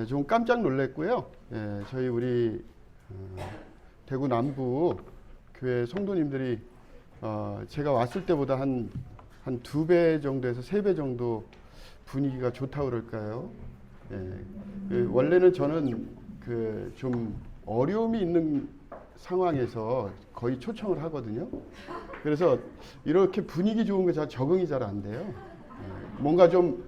좀 깜짝 놀랐고요. 저희 우리 대구 남부 교회 성도님들이 제가 왔을 때보다 한 2배 정도에서 3배 정도 분위기가 좋다고 그럴까요? 원래는 저는 좀 어려움이 있는 상황에서 거의 초청을 하거든요. 그래서 이렇게 분위기 좋은 거 잘 적응이 잘 안 돼요. 뭔가 좀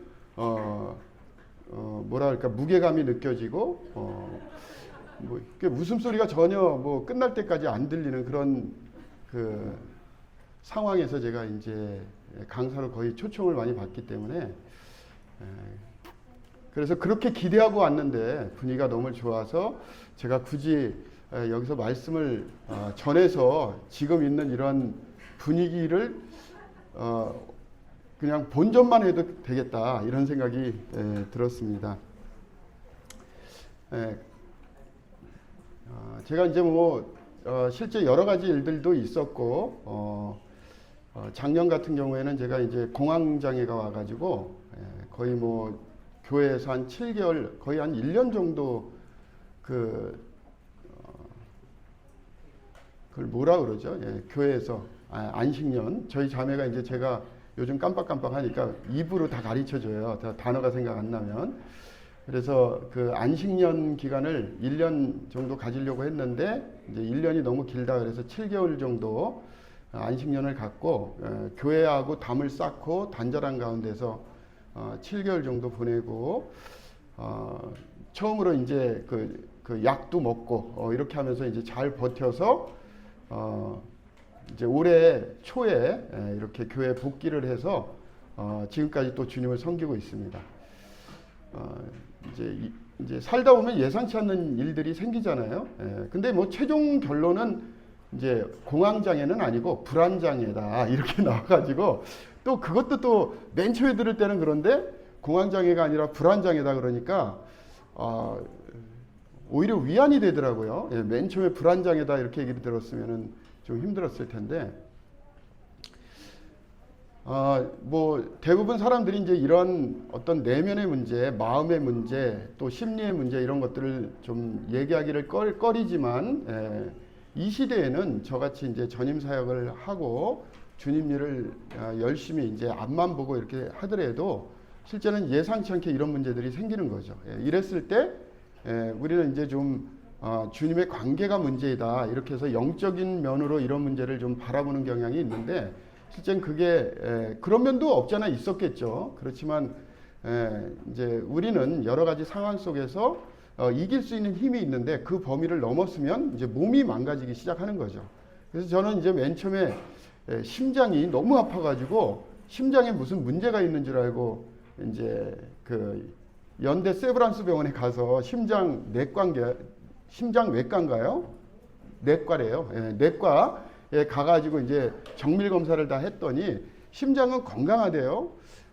뭐랄까 무게감이 느껴지고 뭐 웃음소리가 전혀 뭐 끝날 때까지 안 들리는 그런 상황에서 제가 이제 강사로 거의 초청을 많이 받기 때문에 그래서 그렇게 기대하고 왔는데 분위기가 너무 좋아서 제가 굳이 여기서 말씀을 전해서 지금 있는 이런 분위기를 그냥 본전만 해도 되겠다 이런 생각이 들었습니다. 제가 이제 실제 여러 가지 일들도 있었고 작년 같은 경우에는 제가 이제 공황장애가 와가지고 거의 교회에서 한 7개월 거의 한 1년 정도 그걸 뭐라 그러죠? 교회에서 안식년 저희 자매가 이제 제가 요즘 깜빡깜빡 하니까 입으로 다 가르쳐 줘요. 단어가 생각 안 나면. 그래서 그 안식년 기간을 1년 정도 가지려고 했는데 이제 1년이 너무 길다 그래서 7개월 정도 안식년을 갖고 교회하고 담을 쌓고 단절한 가운데서 7개월 정도 보내고 처음으로 이제 그 약도 먹고 이렇게 하면서 이제 잘 버텨서 이제 올해 초에 이렇게 교회 복귀를 해서 지금까지 또 주님을 섬기고 있습니다. 이제 살다 보면 예상치 않는 일들이 생기잖아요. 근데 최종 결론은 이제 공황장애는 아니고 불안장애다 이렇게 나와가지고 또 그것도 또 맨 처음에 들을 때는 그런데 공황장애가 아니라 불안장애다 그러니까 오히려 위안이 되더라고요. 맨 처음에 불안장애다 이렇게 얘기를 들었으면은 좀 힘들었을 텐데 대부분 사람들이 이제 이런 어떤 내면의 문제, 마음의 문제, 또 심리의 문제 이런 것들을 좀 얘기하기를 꺼리지만 이 시대에는 저같이 이제 전임 사역을 하고 주님 일을 열심히 이제 앞만 보고 이렇게 하더라도 실제는 예상치 않게 이런 문제들이 생기는 거죠. 이랬을 때 우리는 이제 좀 주님의 관계가 문제이다 이렇게 해서 영적인 면으로 이런 문제를 좀 바라보는 경향이 있는데 실제는 그게 그런 면도 없잖아 있었겠죠. 그렇지만 이제 우리는 여러 가지 상황 속에서 이길 수 있는 힘이 있는데 그 범위를 넘었으면 이제 몸이 망가지기 시작하는 거죠. 그래서 저는 이제 맨 처음에 심장이 너무 아파가지고 심장에 무슨 문제가 있는 줄 알고 이제 그 연대 세브란스 병원에 가서 심장 외과인가요? 내과래요. 내과에 가가지고 이제 정밀 검사를 다 했더니 심장은 건강하대요.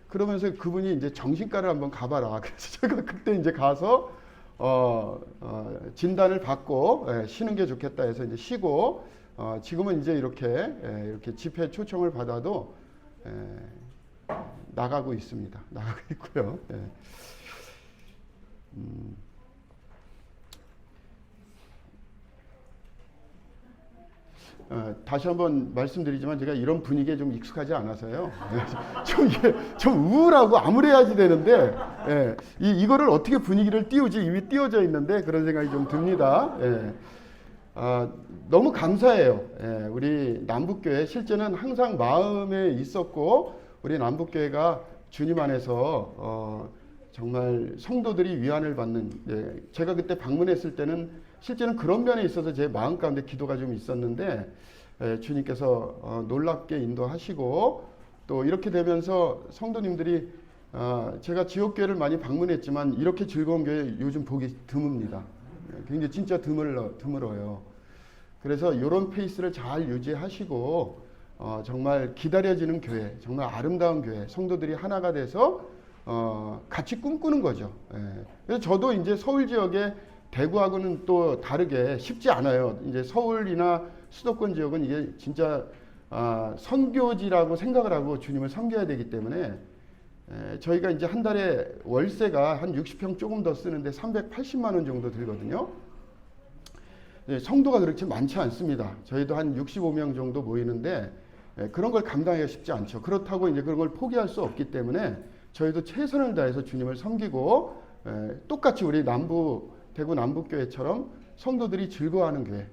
그러면서 그분이 이제 정신과를 한번 가봐라. 그래서 제가 그때 이제 가서 진단을 받고 쉬는 게 좋겠다 해서 이제 쉬고 지금은 이제 이렇게 집회 초청을 받아도 나가고 있습니다. 나가고 있고요. 다시 한번 말씀드리지만 제가 이런 분위기에 좀 익숙하지 않아서요. 좀 우울하고 암울해야지 되는데 이거를 어떻게 분위기를 띄우지 이미 띄워져 있는데 그런 생각이 좀 듭니다. 너무 감사해요. 우리 남북교회 실제는 항상 마음에 있었고 우리 남북교회가 주님 안에서 정말 성도들이 위안을 받는 제가 그때 방문했을 때는 실제는 그런 면에 있어서 제 마음 가운데 기도가 좀 있었는데 주님께서 놀랍게 인도하시고 또 이렇게 되면서 성도님들이 제가 지역교회를 많이 방문했지만 이렇게 즐거운 교회 요즘 보기 드뭅니다. 굉장히 진짜 드물어요. 그래서 이런 페이스를 잘 유지하시고 정말 기다려지는 교회, 정말 아름다운 교회, 성도들이 하나가 돼서 같이 꿈꾸는 거죠. 그래서 저도 이제 서울 지역에 대구하고는 또 다르게 쉽지 않아요. 이제 서울이나 수도권 지역은 이게 진짜 선교지라고 생각을 하고 주님을 섬겨야 되기 때문에 저희가 이제 한 달에 월세가 한 60평 조금 더 쓰는데 380만 원 정도 들거든요. 성도가 그렇게 많지 않습니다. 저희도 한 65명 정도 모이는데 그런 걸 감당하기가 쉽지 않죠. 그렇다고 이제 그런 걸 포기할 수 없기 때문에 저희도 최선을 다해서 주님을 섬기고 똑같이 우리 대구 남북교회처럼 성도들이 즐거워하는 교회,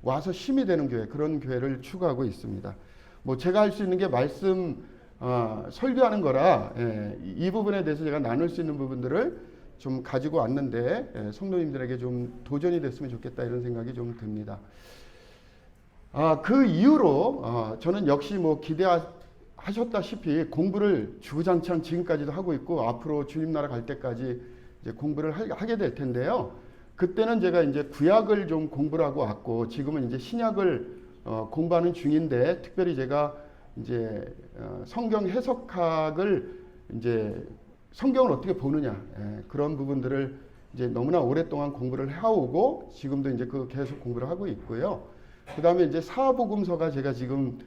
와서 힘이 되는 교회, 그런 교회를 추구하고 있습니다. 뭐 제가 할 수 있는 게 설교하는 거라 이 부분에 대해서 제가 나눌 수 있는 부분들을 좀 가지고 왔는데 성도님들에게 좀 도전이 됐으면 좋겠다 이런 생각이 좀 듭니다. 그 이후로 저는 역시 뭐 기대하셨다시피 공부를 주구장창 지금까지도 하고 있고 앞으로 주님 나라 갈 때까지 이제 공부를 하게 될 텐데요. 그때는 제가 이제 구약을 좀 공부를 하고 왔고 지금은 이제 신약을 공부하는 중인데 특별히 제가 이제 성경 해석학을 이제 성경을 어떻게 보느냐 그런 부분들을 이제 너무나 오랫동안 공부를 해오고 지금도 이제 그 계속 공부를 하고 있고요. 그 다음에 이제 사복음서가 제가 지금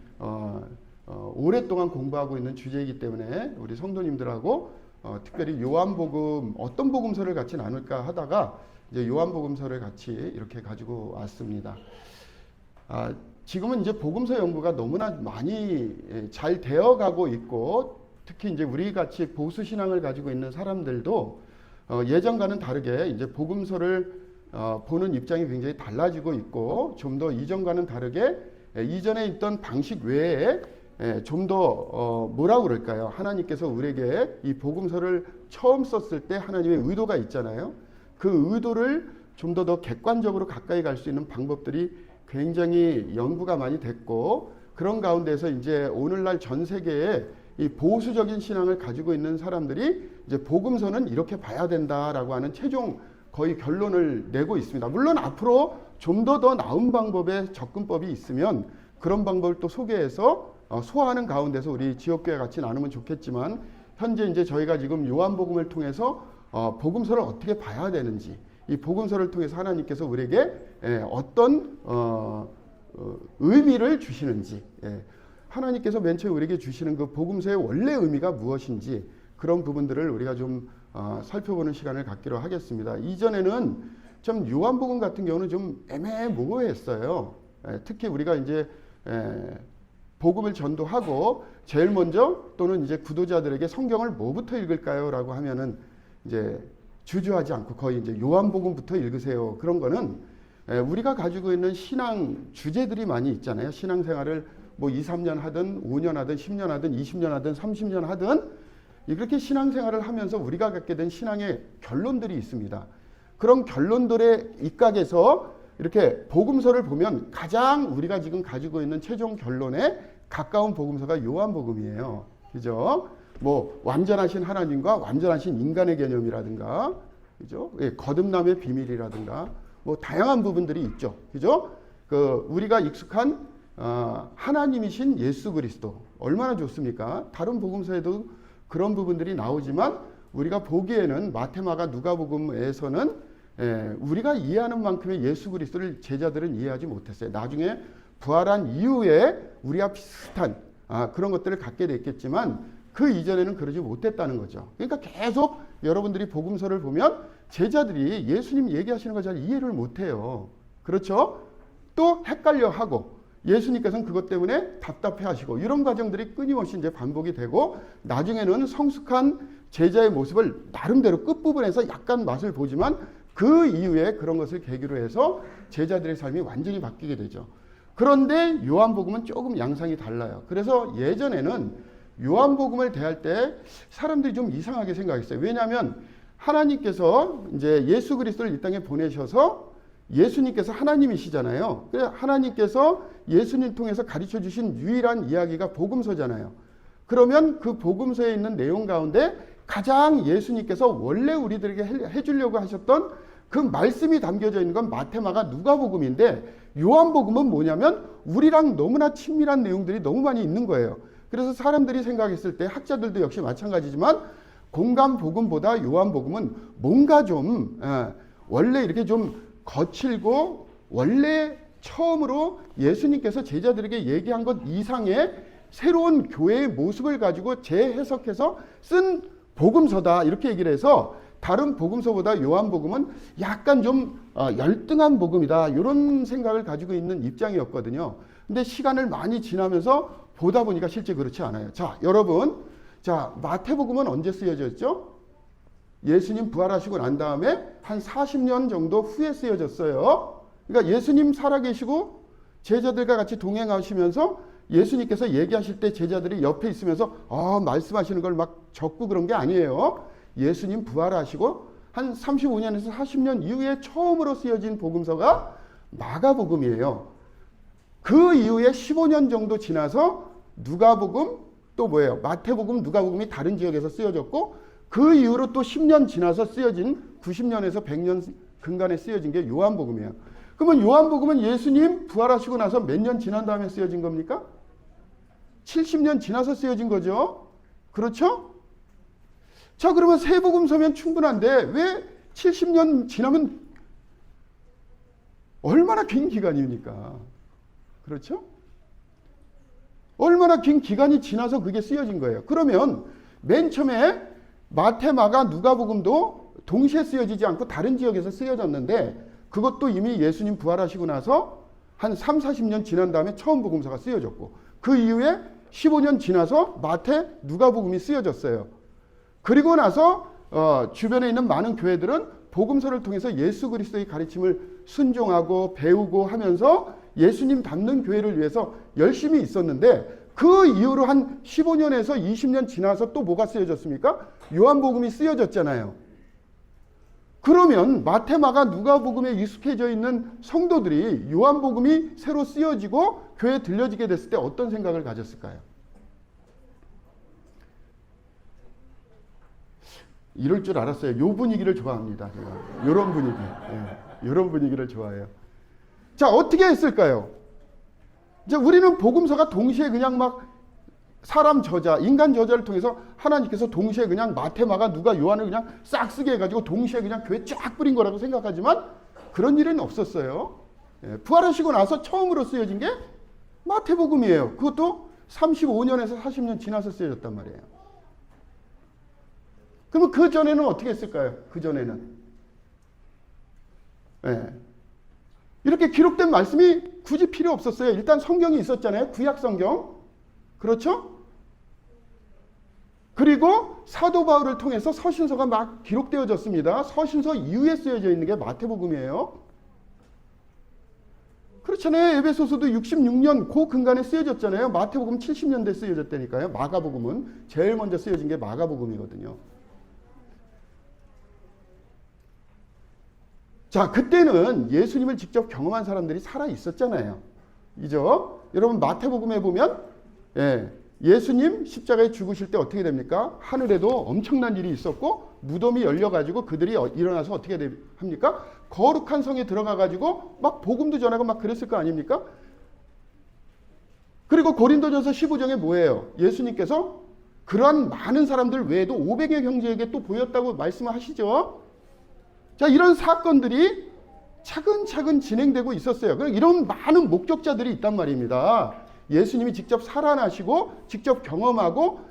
오랫동안 공부하고 있는 주제이기 때문에 우리 성도님들하고 특별히 요한복음 어떤 복음서를 같이 나눌까 하다가 이제 요한복음서를 같이 이렇게 가지고 왔습니다. 지금은 이제 복음서 연구가 너무나 많이 잘 되어가고 있고 특히 이제 우리 같이 보수 신앙을 가지고 있는 사람들도 예전과는 다르게 이제 복음서를 보는 입장이 굉장히 달라지고 있고 좀 더 이전과는 다르게 이전에 있던 방식 외에 좀 더 뭐라고 그럴까요? 하나님께서 우리에게 이 복음서를 처음 썼을 때 하나님의 의도가 있잖아요. 그 의도를 좀 더 객관적으로 가까이 갈 수 있는 방법들이 굉장히 연구가 많이 됐고 그런 가운데서 이제 오늘날 전 세계에 이 보수적인 신앙을 가지고 있는 사람들이 이제 복음서는 이렇게 봐야 된다라고 하는 최종 거의 결론을 내고 있습니다. 물론 앞으로 좀 더 나은 방법의 접근법이 있으면 그런 방법을 또 소개해서 소화하는 가운데서 우리 지역교회 같이 나누면 좋겠지만 현재 이제 저희가 지금 요한복음을 통해서 복음서를 어떻게 봐야 되는지 이 복음서를 통해서 하나님께서 우리에게 어떤 의미를 주시는지 하나님께서 맨 처음에 우리에게 주시는 그 복음서의 원래 의미가 무엇인지 그런 부분들을 우리가 좀 살펴보는 시간을 갖기로 하겠습니다. 이전에는 좀 요한복음 같은 경우는 좀 애매모호했어요. 특히 우리가 이제 복음을 전도하고 제일 먼저 또는 이제 구도자들에게 성경을 뭐부터 읽을까요? 라고 하면은 이제 주저하지 않고 거의 이제 요한복음부터 읽으세요. 그런 거는 우리가 가지고 있는 신앙 주제들이 많이 있잖아요. 신앙생활을 뭐 2, 3년 하든 5년 하든 10년 하든 20년 하든 30년 하든 이렇게 신앙생활을 하면서 우리가 갖게 된 신앙의 결론들이 있습니다. 그런 결론들의 입각에서 이렇게 복음서를 보면 가장 우리가 지금 가지고 있는 최종 결론에 가까운 복음서가 요한복음이에요. 그죠? 뭐 완전하신 하나님과 완전하신 인간의 개념이라든가 그죠? 거듭남의 비밀이라든가 뭐 다양한 부분들이 있죠. 그죠? 우리가 익숙한 하나님이신 예수 그리스도 얼마나 좋습니까? 다른 복음서에도 그런 부분들이 나오지만 우리가 보기에는 마태마가 누가복음에서는 우리가 이해하는 만큼의 예수 그리스도를 제자들은 이해하지 못했어요. 나중에 부활한 이후에 우리와 비슷한 그런 것들을 갖게 됐겠지만 그 이전에는 그러지 못했다는 거죠. 그러니까 계속 여러분들이 복음서를 보면 제자들이 예수님 얘기하시는 걸 잘 이해를 못해요. 그렇죠? 또 헷갈려하고 예수님께서는 그것 때문에 답답해하시고 이런 과정들이 끊임없이 이제 반복이 되고 나중에는 성숙한 제자의 모습을 나름대로 끝부분에서 약간 맛을 보지만 그 이후에 그런 것을 계기로 해서 제자들의 삶이 완전히 바뀌게 되죠. 그런데 요한복음은 조금 양상이 달라요. 그래서 예전에는 요한복음을 대할 때 사람들이 좀 이상하게 생각했어요. 왜냐하면 하나님께서 이제 예수 그리스도를 이 땅에 보내셔서 예수님께서 하나님이시잖아요. 그래서 하나님께서 예수님 통해서 가르쳐 주신 유일한 이야기가 복음서잖아요. 그러면 그 복음서에 있는 내용 가운데 가장 예수님께서 원래 우리들에게 해주려고 하셨던 그 말씀이 담겨져 있는 건 마태마가 누가복음인데 요한복음은 뭐냐면 우리랑 너무나 친밀한 내용들이 너무 많이 있는 거예요. 그래서 사람들이 생각했을 때 학자들도 역시 마찬가지지만 공간복음보다 요한복음은 뭔가 좀 원래 이렇게 좀 거칠고 원래 처음으로 예수님께서 제자들에게 얘기한 것 이상의 새로운 교회의 모습을 가지고 재해석해서 쓴 복음서다 이렇게 얘기를 해서 다른 복음서보다 요한복음은 약간 좀 열등한 복음이다 이런 생각을 가지고 있는 입장이었거든요. 근데 시간을 많이 지나면서 보다 보니까 실제 그렇지 않아요. 자, 여러분, 자, 마태복음은 언제 쓰여졌죠? 예수님 부활하시고 난 다음에 한 40년 정도 후에 쓰여졌어요. 그러니까 예수님 살아계시고 제자들과 같이 동행하시면서 예수님께서 얘기하실 때 제자들이 옆에 있으면서 말씀하시는 걸 막 적고 그런 게 아니에요. 예수님 부활하시고 한 35년에서 40년 이후에 처음으로 쓰여진 복음서가 마가복음이에요. 그 이후에 15년 정도 지나서 누가복음 또 뭐예요? 마태복음, 누가복음이 다른 지역에서 쓰여졌고 그 이후로 또 10년 지나서 쓰여진 90년에서 100년 근간에 쓰여진 게 요한복음이에요. 그러면 요한복음은 예수님 부활하시고 나서 몇 년 지난 다음에 쓰여진 겁니까? 70년 지나서 쓰여진 거죠. 그렇죠? 자, 그러면 세 복음서면 충분한데 왜 70년 지나면 얼마나 긴 기간입니까? 그렇죠? 얼마나 긴 기간이 지나서 그게 쓰여진 거예요. 그러면 맨 처음에 마태, 마가, 누가복음도 동시에 쓰여지지 않고 다른 지역에서 쓰여졌는데 그것도 이미 예수님 부활하시고 나서 한 3, 40년 지난 다음에 처음 복음서가 쓰여졌고 그 이후에 15년 지나서 마태, 누가복음이 쓰여졌어요. 그리고 나서 주변에 있는 많은 교회들은 복음서를 통해서 예수 그리스도의 가르침을 순종하고 배우고 하면서 예수님 닮는 교회를 위해서 열심히 있었는데 그 이후로 한 15년에서 20년 지나서 또 뭐가 쓰여졌습니까? 요한복음이 쓰여졌잖아요. 그러면 마태, 마가, 누가복음에 익숙해져 있는 성도들이 요한복음이 새로 쓰여지고 교회에 들려지게 됐을 때 어떤 생각을 가졌을까요? 이럴 줄 알았어요. 요 분위기를 좋아합니다. 제가. 요런 분위기. 요런 분위기를 좋아해요. 자, 어떻게 했을까요? 이제 우리는 복음서가 동시에 그냥 막 사람 저자, 인간 저자를 통해서 하나님께서 동시에 그냥 마태, 마가, 누가, 요한을 그냥 싹 쓰게 해가지고 동시에 그냥 교회 쫙 뿌린 거라고 생각하지만 그런 일은 없었어요. 부활하시고 나서 처음으로 쓰여진 게 마태복음이에요. 그것도 35년에서 40년 지나서 쓰여졌단 말이에요. 그러면 그 전에는 어떻게 했을까요? 그 전에는. 이렇게 기록된 말씀이 굳이 필요 없었어요. 일단 성경이 있었잖아요. 구약 성경. 그렇죠? 그리고 사도 바울을 통해서 서신서가 막 기록되어졌습니다. 서신서 이후에 쓰여져 있는 게 마태복음이에요. 그렇잖아요. 에베소서도 66년 그 근간에 쓰여졌잖아요. 마태복음 70년대 쓰여졌다니까요. 마가복음은 제일 먼저 쓰여진 게 마가복음이거든요. 자, 그때는 예수님을 직접 경험한 사람들이 살아 있었잖아요. 이죠? 여러분 마태복음에 보면 예수님 십자가에 죽으실 때 어떻게 됩니까? 하늘에도 엄청난 일이 있었고 무덤이 열려가지고 그들이 일어나서 어떻게 합니까? 거룩한 성에 들어가가지고 막 복음도 전하고 막 그랬을 거 아닙니까? 그리고 고린도전서 15장에 뭐예요? 예수님께서 그러한 많은 사람들 외에도 500여 형제에게 또 보였다고 말씀하시죠? 자, 이런 사건들이 차근차근 진행되고 있었어요. 이런 많은 목격자들이 있단 말입니다. 예수님이 직접 살아나시고 직접 경험하고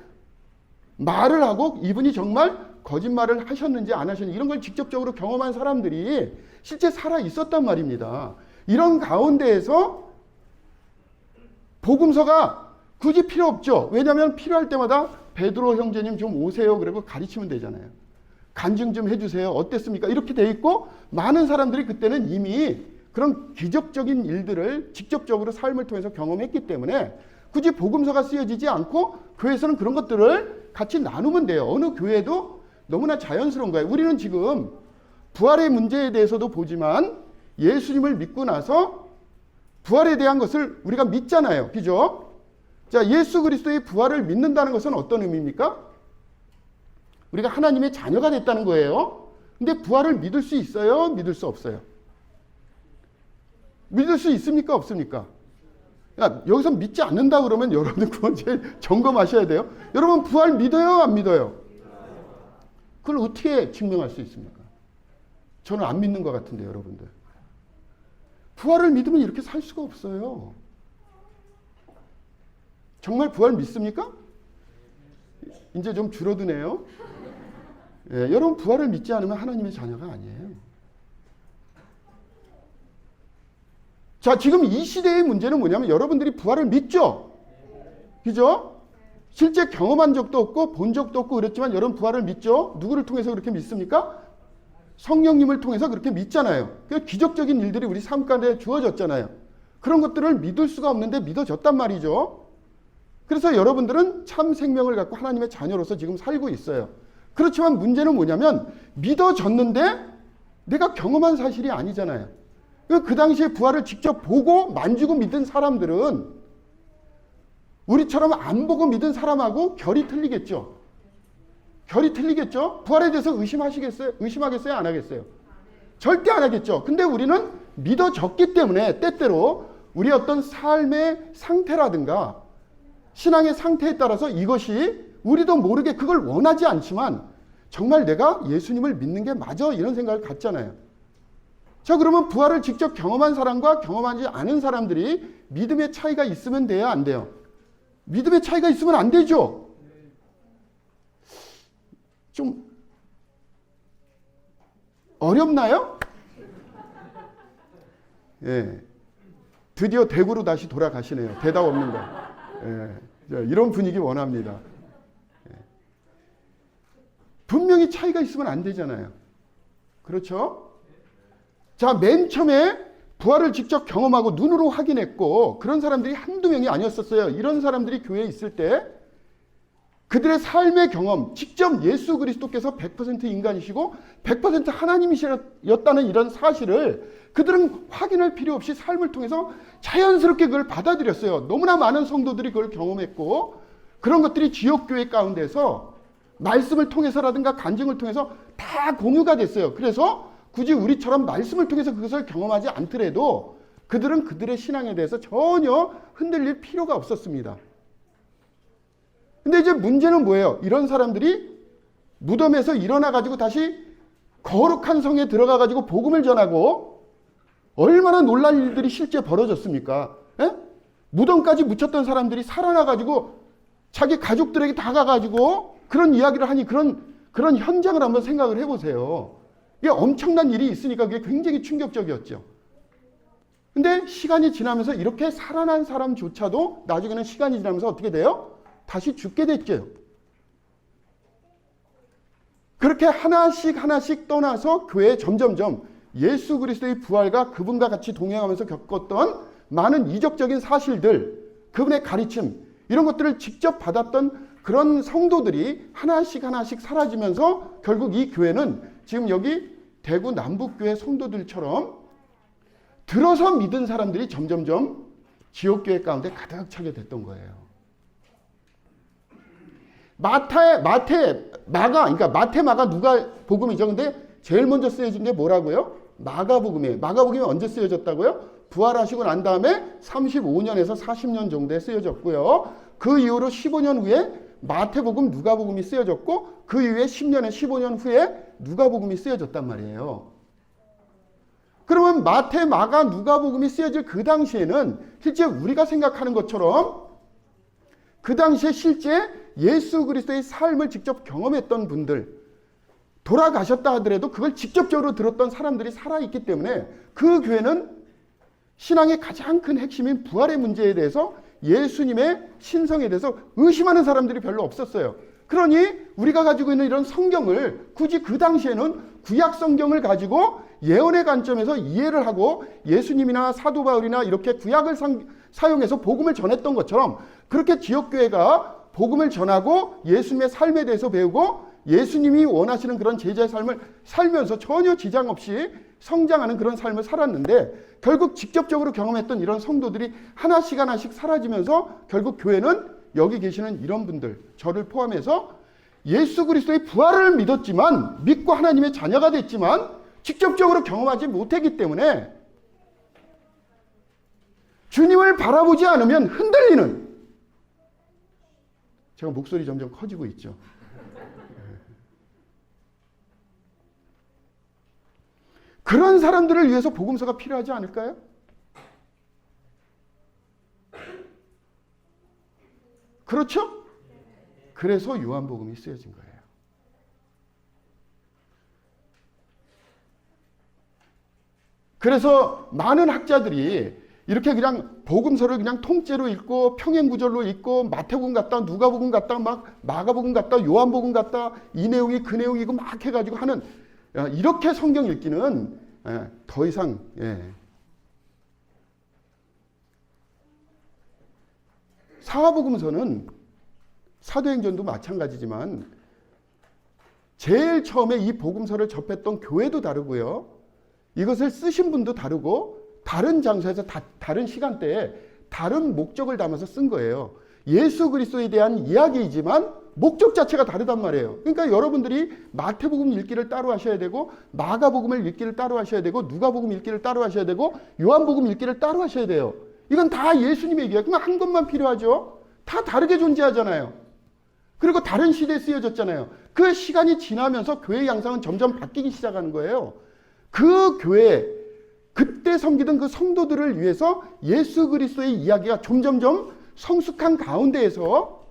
말을 하고 이분이 정말 거짓말을 하셨는지 안 하셨는지 이런 걸 직접적으로 경험한 사람들이 실제 살아 있었단 말입니다. 이런 가운데에서 복음서가 굳이 필요 없죠. 왜냐하면 필요할 때마다 베드로 형제님 좀 오세요. 그리고 가르치면 되잖아요. 간증 좀 해주세요. 어땠습니까? 이렇게 돼 있고 많은 사람들이 그때는 이미 그런 기적적인 일들을 직접적으로 삶을 통해서 경험했기 때문에 굳이 복음서가 쓰여지지 않고 교회에서는 그런 것들을 같이 나누면 돼요. 어느 교회도 너무나 자연스러운 거예요. 우리는 지금 부활의 문제에 대해서도 보지만 예수님을 믿고 나서 부활에 대한 것을 우리가 믿잖아요. 그죠? 자, 예수 그리스도의 부활을 믿는다는 것은 어떤 의미입니까? 우리가 하나님의 자녀가 됐다는 거예요. 근데 부활을 믿을 수 있어요? 믿을 수 없어요? 믿을 수 있습니까? 없습니까? 야, 여기서 믿지 않는다 그러면 여러분들 그건 제일 점검하셔야 돼요. 여러분 부활 믿어요? 안 믿어요? 그걸 어떻게 증명할 수 있습니까? 저는 안 믿는 것 같은데 여러분들. 부활을 믿으면 이렇게 살 수가 없어요. 정말 부활 믿습니까? 이제 좀 줄어드네요. 예, 여러분 부활을 믿지 않으면 하나님의 자녀가 아니에요. 자, 지금 이 시대의 문제는 뭐냐면 여러분들이 부활을 믿죠? 그죠? 실제 경험한 적도 없고 본 적도 없고 그랬지만 여러분 부활을 믿죠? 누구를 통해서 그렇게 믿습니까? 성령님을 통해서 그렇게 믿잖아요. 그 기적적인 일들이 우리 삶 가운데 주어졌잖아요. 그런 것들을 믿을 수가 없는데 믿어졌단 말이죠. 그래서 여러분들은 참 생명을 갖고 하나님의 자녀로서 지금 살고 있어요. 그렇지만 문제는 뭐냐면 믿어졌는데 내가 경험한 사실이 아니잖아요. 그 당시에 부활을 직접 보고 만지고 믿은 사람들은 우리처럼 안 보고 믿은 사람하고 결이 틀리겠죠. 결이 틀리겠죠. 부활에 대해서 의심하시겠어요? 의심하겠어요? 안 하겠어요? 절대 안 하겠죠. 근데 우리는 믿어졌기 때문에 때때로 우리의 어떤 삶의 상태라든가 신앙의 상태에 따라서 이것이 우리도 모르게 그걸 원하지 않지만 정말 내가 예수님을 믿는 게 맞아 이런 생각을 갖잖아요. 자, 그러면 부활을 직접 경험한 사람과 경험하지 않은 사람들이 믿음의 차이가 있으면 돼야 안 돼요? 믿음의 차이가 있으면 안 되죠. 좀 어렵나요? 예. 드디어 대구로 다시 돌아가시네요. 대답 없는 거. 예. 이런 분위기 원합니다. 예. 분명히 차이가 있으면 안 되잖아요. 그렇죠? 자, 맨 처음에 부활을 직접 경험하고 눈으로 확인했고 그런 사람들이 한두 명이 아니었었어요. 이런 사람들이 교회에 있을 때 그들의 삶의 경험, 직접 예수 그리스도께서 100% 인간이시고 100% 하나님이셨다는 이런 사실을 그들은 확인할 필요 없이 삶을 통해서 자연스럽게 그걸 받아들였어요. 너무나 많은 성도들이 그걸 경험했고 그런 것들이 지역교회 가운데서 말씀을 통해서라든가 간증을 통해서 다 공유가 됐어요. 그래서 굳이 우리처럼 말씀을 통해서 그것을 경험하지 않더라도 그들은 그들의 신앙에 대해서 전혀 흔들릴 필요가 없었습니다. 근데 이제 문제는 뭐예요? 이런 사람들이 무덤에서 일어나가지고 다시 거룩한 성에 들어가가지고 복음을 전하고 얼마나 놀랄 일들이 실제 벌어졌습니까? 에? 무덤까지 묻혔던 사람들이 살아나가지고 자기 가족들에게 다가가지고 그런 이야기를 하니 그런 현장을 한번 생각을 해보세요. 이게 엄청난 일이 있으니까 그게 굉장히 충격적이었죠. 근데 시간이 지나면서 이렇게 살아난 사람조차도 나중에는 시간이 지나면서 어떻게 돼요? 다시 죽게 됐죠. 그렇게 하나씩 떠나서 교회에 점점점 예수 그리스도의 부활과 그분과 같이 동행하면서 겪었던 많은 이적적인 사실들, 그분의 가르침, 이런 것들을 직접 받았던 그런 성도들이 하나씩 사라지면서 결국 이 교회는 지금 여기 대구 남북교회 성도들처럼 들어서 믿은 사람들이 점점점 지역교회 가운데 가득 차게 됐던 거예요. 마가, 누가 복음이죠. 근데 제일 먼저 쓰여진 게 뭐라고요? 마가복음이에요. 마가복음이 언제 쓰여졌다고요? 부활하시고 난 다음에 35년에서 40년 정도에 쓰여졌고요. 그 이후로 15년 후에 마태복음, 누가복음이 쓰여졌고 그 이후에 10년에 15년 후에 누가복음이 쓰여졌단 말이에요. 그러면 마태, 마가, 누가복음이 쓰여질 그 당시에는 실제 우리가 생각하는 것처럼 그 당시에 실제 예수 그리스도의 삶을 직접 경험했던 분들, 돌아가셨다 하더라도 그걸 직접적으로 들었던 사람들이 살아있기 때문에 그 교회는 신앙의 가장 큰 핵심인 부활의 문제에 대해서 예수님의 신성에 대해서 의심하는 사람들이 별로 없었어요. 그러니 우리가 가지고 있는 이런 성경을 굳이 그 당시에는 구약 성경을 가지고 예언의 관점에서 이해를 하고 예수님이나 사도 바울이나 이렇게 구약을 사용해서 복음을 전했던 것처럼 그렇게 지역교회가 복음을 전하고 예수님의 삶에 대해서 배우고 예수님이 원하시는 그런 제자의 삶을 살면서 전혀 지장 없이 성장하는 그런 삶을 살았는데 결국 직접적으로 경험했던 이런 성도들이 하나씩 사라지면서 결국 교회는 여기 계시는 이런 분들, 저를 포함해서 예수 그리스도의 부활을 믿었지만 믿고 하나님의 자녀가 됐지만 직접적으로 경험하지 못했기 때문에 주님을 바라보지 않으면 흔들리는, 제가 목소리 점점 커지고 있죠. 그런 사람들을 위해서 복음서가 필요하지 않을까요? 그렇죠? 그래서 요한복음이 쓰여진 거예요. 그래서 많은 학자들이 이렇게 그냥 복음서를 그냥 통째로 읽고 평행구절로 읽고 마태복음 같다, 누가복음 같다, 막 마가복음 같다, 요한복음 같다, 이 내용이 그 내용이고 막 해가지고 하는 이렇게 성경 읽기는 더 이상 사복음서는 사도행전도 마찬가지지만 제일 처음에 이 복음서를 접했던 교회도 다르고요. 이것을 쓰신 분도 다르고 다른 장소에서 다른 시간대에 다른 목적을 담아서 쓴 거예요. 예수 그리스도에 대한 이야기이지만 목적 자체가 다르단 말이에요. 그러니까 여러분들이 마태복음 읽기를 따로 하셔야 되고 마가복음을 읽기를 따로 하셔야 되고 누가복음 읽기를 따로 하셔야 되고 요한복음 읽기를 따로 하셔야 돼요. 이건 다 예수님의 얘기예요. 그냥 한 것만 필요하죠. 다 다르게 존재하잖아요. 그리고 다른 시대에 쓰여졌잖아요. 그 시간이 지나면서 교회의 양상은 점점 바뀌기 시작하는 거예요. 그 교회, 그때 섬기던 그 성도들을 위해서 예수 그리스도의 이야기가 점점점 성숙한 가운데에서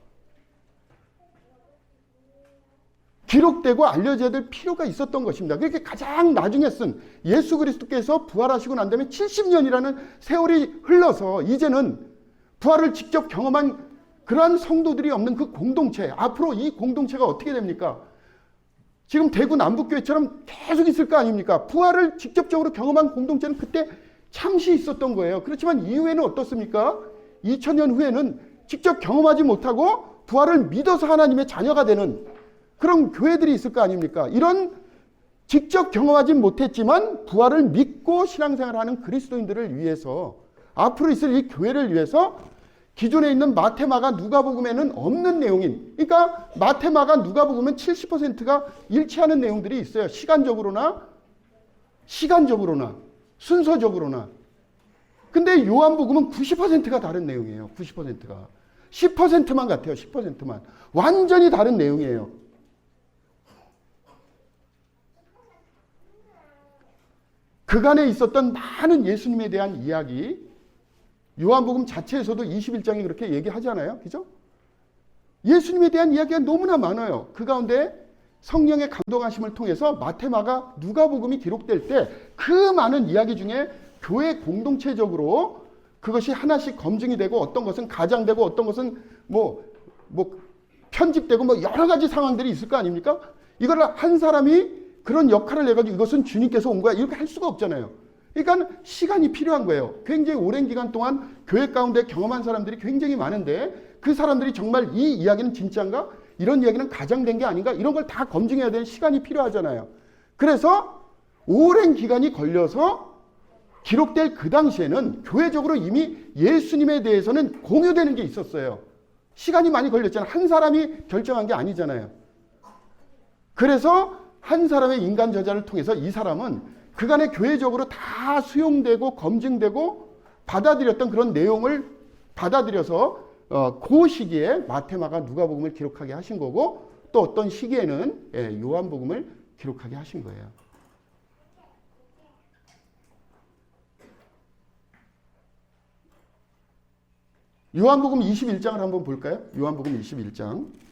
기록되고 알려져야 될 필요가 있었던 것입니다. 그렇게 가장 나중에 쓴 예수 그리스도께서 부활하시고 난 다음에 70년이라는 세월이 흘러서 이제는 부활을 직접 경험한 그러한 성도들이 없는 그 공동체, 앞으로 이 공동체가 어떻게 됩니까? 지금 대구 남북교회처럼 계속 있을 거 아닙니까? 부활을 직접적으로 경험한 공동체는 그때 잠시 있었던 거예요. 그렇지만 이후에는 어떻습니까? 2000년 후에는 직접 경험하지 못하고 부활을 믿어서 하나님의 자녀가 되는 그런 교회들이 있을 거 아닙니까? 이런 직접 경험하지 못했지만 부활을 믿고 신앙생활하는 그리스도인들을 위해서 앞으로 있을 이 교회를 위해서 기존에 있는 마태마가 누가복음에는 없는 내용인, 그러니까 마태마가 누가복음은 70%가 일치하는 내용들이 있어요. 시간적으로나 순서적으로나. 근데 요한복음은 90%가 다른 내용이에요. 90%가 10%만 같아요. 10%만 완전히 다른 내용이에요. 그간에 있었던 많은 예수님에 대한 이야기, 요한복음 자체에서도 21장이 그렇게 얘기하잖아요. 그죠? 예수님에 대한 이야기가 너무나 많아요. 그 가운데 성령의 감동하심을 통해서 마태마가 누가복음이 기록될 때 그 많은 이야기 중에 교회 공동체적으로 그것이 하나씩 검증이 되고 어떤 것은 가장되고 어떤 것은 뭐 편집되고 뭐 여러 가지 상황들이 있을 거 아닙니까? 이걸 한 사람이 그런 역할을 해가지고 이것은 주님께서 온 거야 이렇게 할 수가 없잖아요. 그러니까 시간이 필요한 거예요. 굉장히 오랜 기간 동안 교회 가운데 경험한 사람들이 굉장히 많은데 그 사람들이 정말 이 이야기는 진짜인가? 이런 이야기는 가장된 게 아닌가? 이런 걸 다 검증해야 되는 시간이 필요하잖아요. 그래서 오랜 기간이 걸려서 기록될 그 당시에는 교회적으로 이미 예수님에 대해서는 공유되는 게 있었어요. 시간이 많이 걸렸잖아요. 한 사람이 결정한 게 아니잖아요. 그래서 한 사람의 인간 저자를 통해서 이 사람은 그간의 교회적으로 다 수용되고 검증되고 받아들였던 그런 내용을 받아들여서 그 시기에 마태마가 누가복음을 기록하게 하신 거고 또 어떤 시기에는 요한복음을 기록하게 하신 거예요. 요한복음 21장을 한번 볼까요? 요한복음 21장.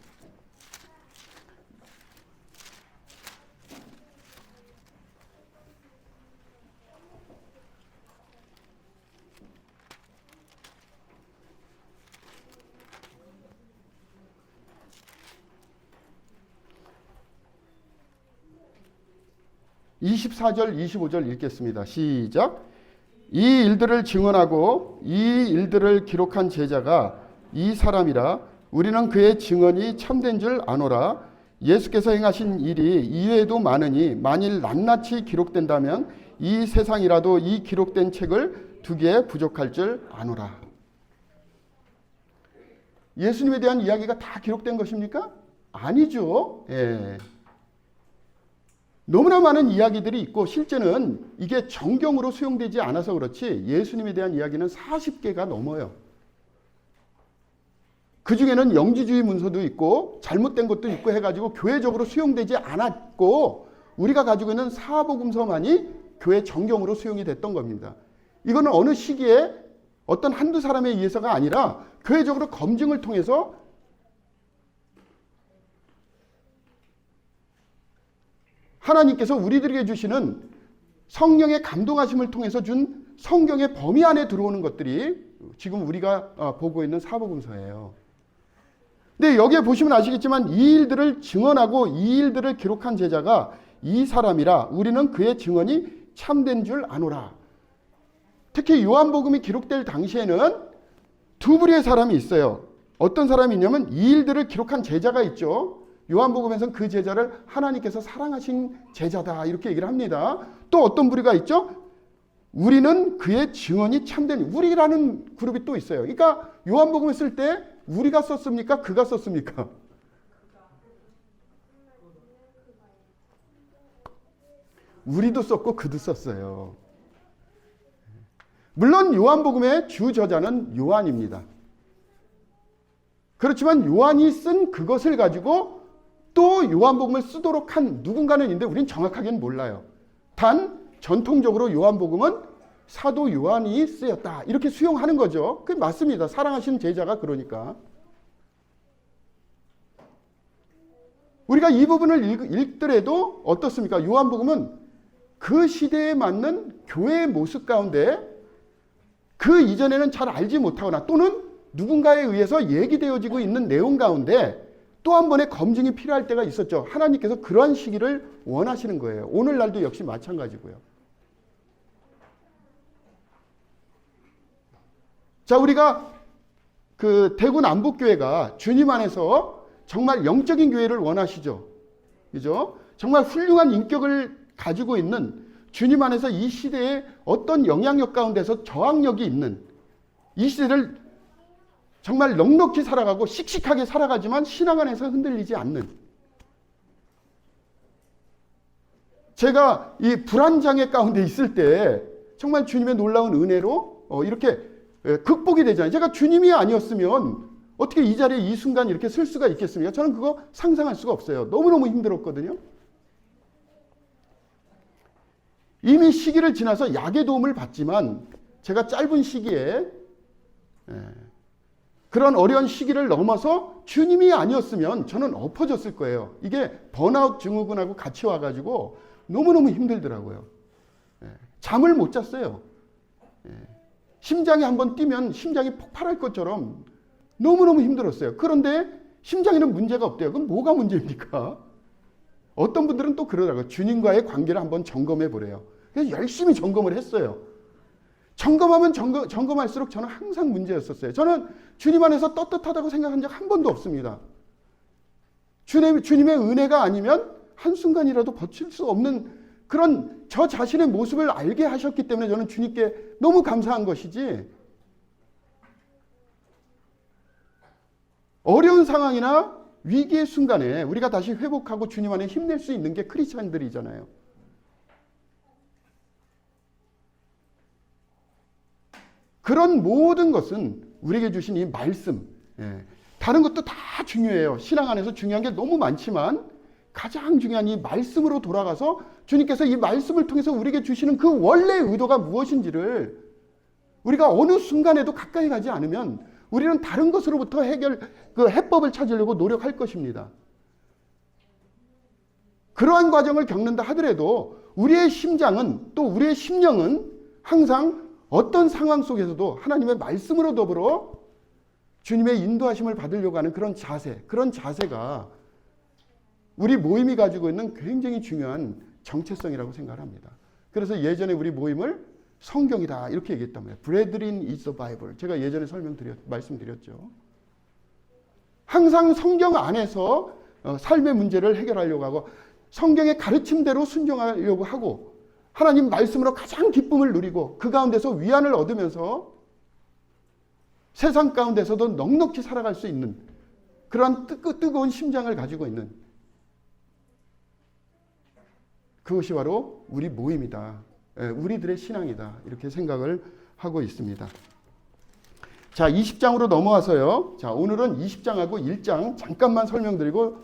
(24절) (25절) 읽겠습니다. 시작. 이 일들을 증언하고 이 일들을 기록한 제자가 이 사람이라. 우리는 그의 증언이 참된 줄 아노라. 예수께서 행하신 일이 이외에도 많으니 만일 낱낱이 기록된다면 이 세상이라도 이 기록된 책을 두기에 부족할 줄 아노라. 예수님에 대한 이야기가 다 기록된 것입니까? 아니죠. 너무나 많은 이야기들이 있고 실제는 이게 정경으로 수용되지 않아서 그렇지 예수님에 대한 이야기는 40개가 넘어요. 그 중에는 영지주의 문서도 있고 잘못된 것도 있고 해가지고 교회적으로 수용되지 않았고 우리가 가지고 있는 사복음서만이 교회 정경으로 수용이 됐던 겁니다. 이거는 어느 시기에 어떤 한두 사람에 의해서가 아니라 교회적으로 검증을 통해서 하나님께서 우리들에게 주시는 성령의 감동하심을 통해서 준 성경의 범위 안에 들어오는 것들이 지금 우리가 보고 있는 사복음서예요. 근데 여기에 보시면 아시겠지만 이 일들을 증언하고 이 일들을 기록한 제자가 이 사람이라 우리는 그의 증언이 참된 줄 아노라. 특히 요한복음이 기록될 당시에는 두 부류의 사람이 있어요. 어떤 사람이 있냐면 이 일들을 기록한 제자가 있죠. 요한복음에서는 그 제자를 하나님께서 사랑하신 제자다 이렇게 얘기를 합니다. 또 어떤 부류가 있죠? 우리는 그의 증언이 참된, 우리라는 그룹이 또 있어요. 그러니까 요한복음을 쓸 때 우리가 썼습니까? 그가 썼습니까? 우리도 썼고 그도 썼어요. 물론 요한복음의 주 저자는 요한입니다. 그렇지만 요한이 쓴 그것을 가지고 또 요한복음을 쓰도록 한 누군가는 있는데 우리는 정확하게는 몰라요. 단 전통적으로 요한복음은 사도 요한이 쓰였다 이렇게 수용하는 거죠. 그게 맞습니다. 사랑하시는 제자가 그러니까. 우리가 이 부분을 읽더라도 어떻습니까? 요한복음은 그 시대에 맞는 교회의 모습 가운데 그 이전에는 잘 알지 못하거나 또는 누군가에 의해서 얘기되어지고 있는 내용 가운데 또 한 번의 검증이 필요할 때가 있었죠. 하나님께서 그러한 시기를 원하시는 거예요. 오늘날도 역시 마찬가지고요. 자, 우리가 그 대구 남북교회가 주님 안에서 정말 영적인 교회를 원하시죠. 그죠? 정말 훌륭한 인격을 가지고 있는 주님 안에서 이 시대에 어떤 영향력 가운데서 저항력이 있는 이 시대를 정말 넉넉히 살아가고 씩씩하게 살아가지만 신앙 안에서 흔들리지 않는, 제가 이 불안장애 가운데 있을 때 정말 주님의 놀라운 은혜로 이렇게 극복이 되잖아요. 제가 주님이 아니었으면 어떻게 이 자리에 이 순간 이렇게 쓸 수가 있겠습니까? 저는 그거 상상할 수가 없어요. 너무너무 힘들었거든요. 이미 시기를 지나서 약의 도움을 받지만 제가 짧은 시기에 그런 어려운 시기를 넘어서 주님이 아니었으면 저는 엎어졌을 거예요. 이게 번아웃 증후군하고 같이 와가지고 너무너무 힘들더라고요. 잠을 못 잤어요. 심장이 한번 뛰면 심장이 폭발할 것처럼 너무너무 힘들었어요. 그런데 심장에는 문제가 없대요. 그럼 뭐가 문제입니까? 어떤 분들은 또 그러더라고요. 주님과의 관계를 한번 점검해 보래요. 그래서 열심히 점검을 했어요. 점검하면 점검할수록 저는 항상 문제였었어요. 저는 주님 안에서 떳떳하다고 생각한 적 한 번도 없습니다. 주님의 은혜가 아니면 한순간이라도 버틸 수 없는 그런 저 자신의 모습을 알게 하셨기 때문에 저는 주님께 너무 감사한 것이지, 어려운 상황이나 위기의 순간에 우리가 다시 회복하고 주님 안에 힘낼 수 있는 게 크리스찬들이잖아요. 그런 모든 것은 우리에게 주신 이 말씀, 다른 것도 다 중요해요. 신앙 안에서 중요한 게 너무 많지만 가장 중요한 이 말씀으로 돌아가서 주님께서 이 말씀을 통해서 우리에게 주시는 그 원래의 의도가 무엇인지를 우리가 어느 순간에도 가까이 가지 않으면 우리는 다른 것으로부터 그 해법을 찾으려고 노력할 것입니다. 그러한 과정을 겪는다 하더라도 우리의 심장은, 또 우리의 심령은 항상 어떤 상황 속에서도 하나님의 말씀으로 더불어 주님의 인도하심을 받으려고 하는 그런 자세가 우리 모임이 가지고 있는 굉장히 중요한 정체성이라고 생각합니다. 그래서 예전에 우리 모임을 성경이다 이렇게 얘기했단 말이에요. Brethren is the Bible. 제가 예전에 말씀드렸죠. 항상 성경 안에서 삶의 문제를 해결하려고 하고 성경의 가르침대로 순종하려고 하고 하나님 말씀으로 가장 기쁨을 누리고 그 가운데서 위안을 얻으면서 세상 가운데서도 넉넉히 살아갈 수 있는 그러한 뜨거운 심장을 가지고 있는 그것이 바로 우리 모임이다. 우리들의 신앙이다. 이렇게 생각을 하고 있습니다. 자, 20장으로 넘어와서요. 자, 오늘은 20장하고 1장 잠깐만 설명드리고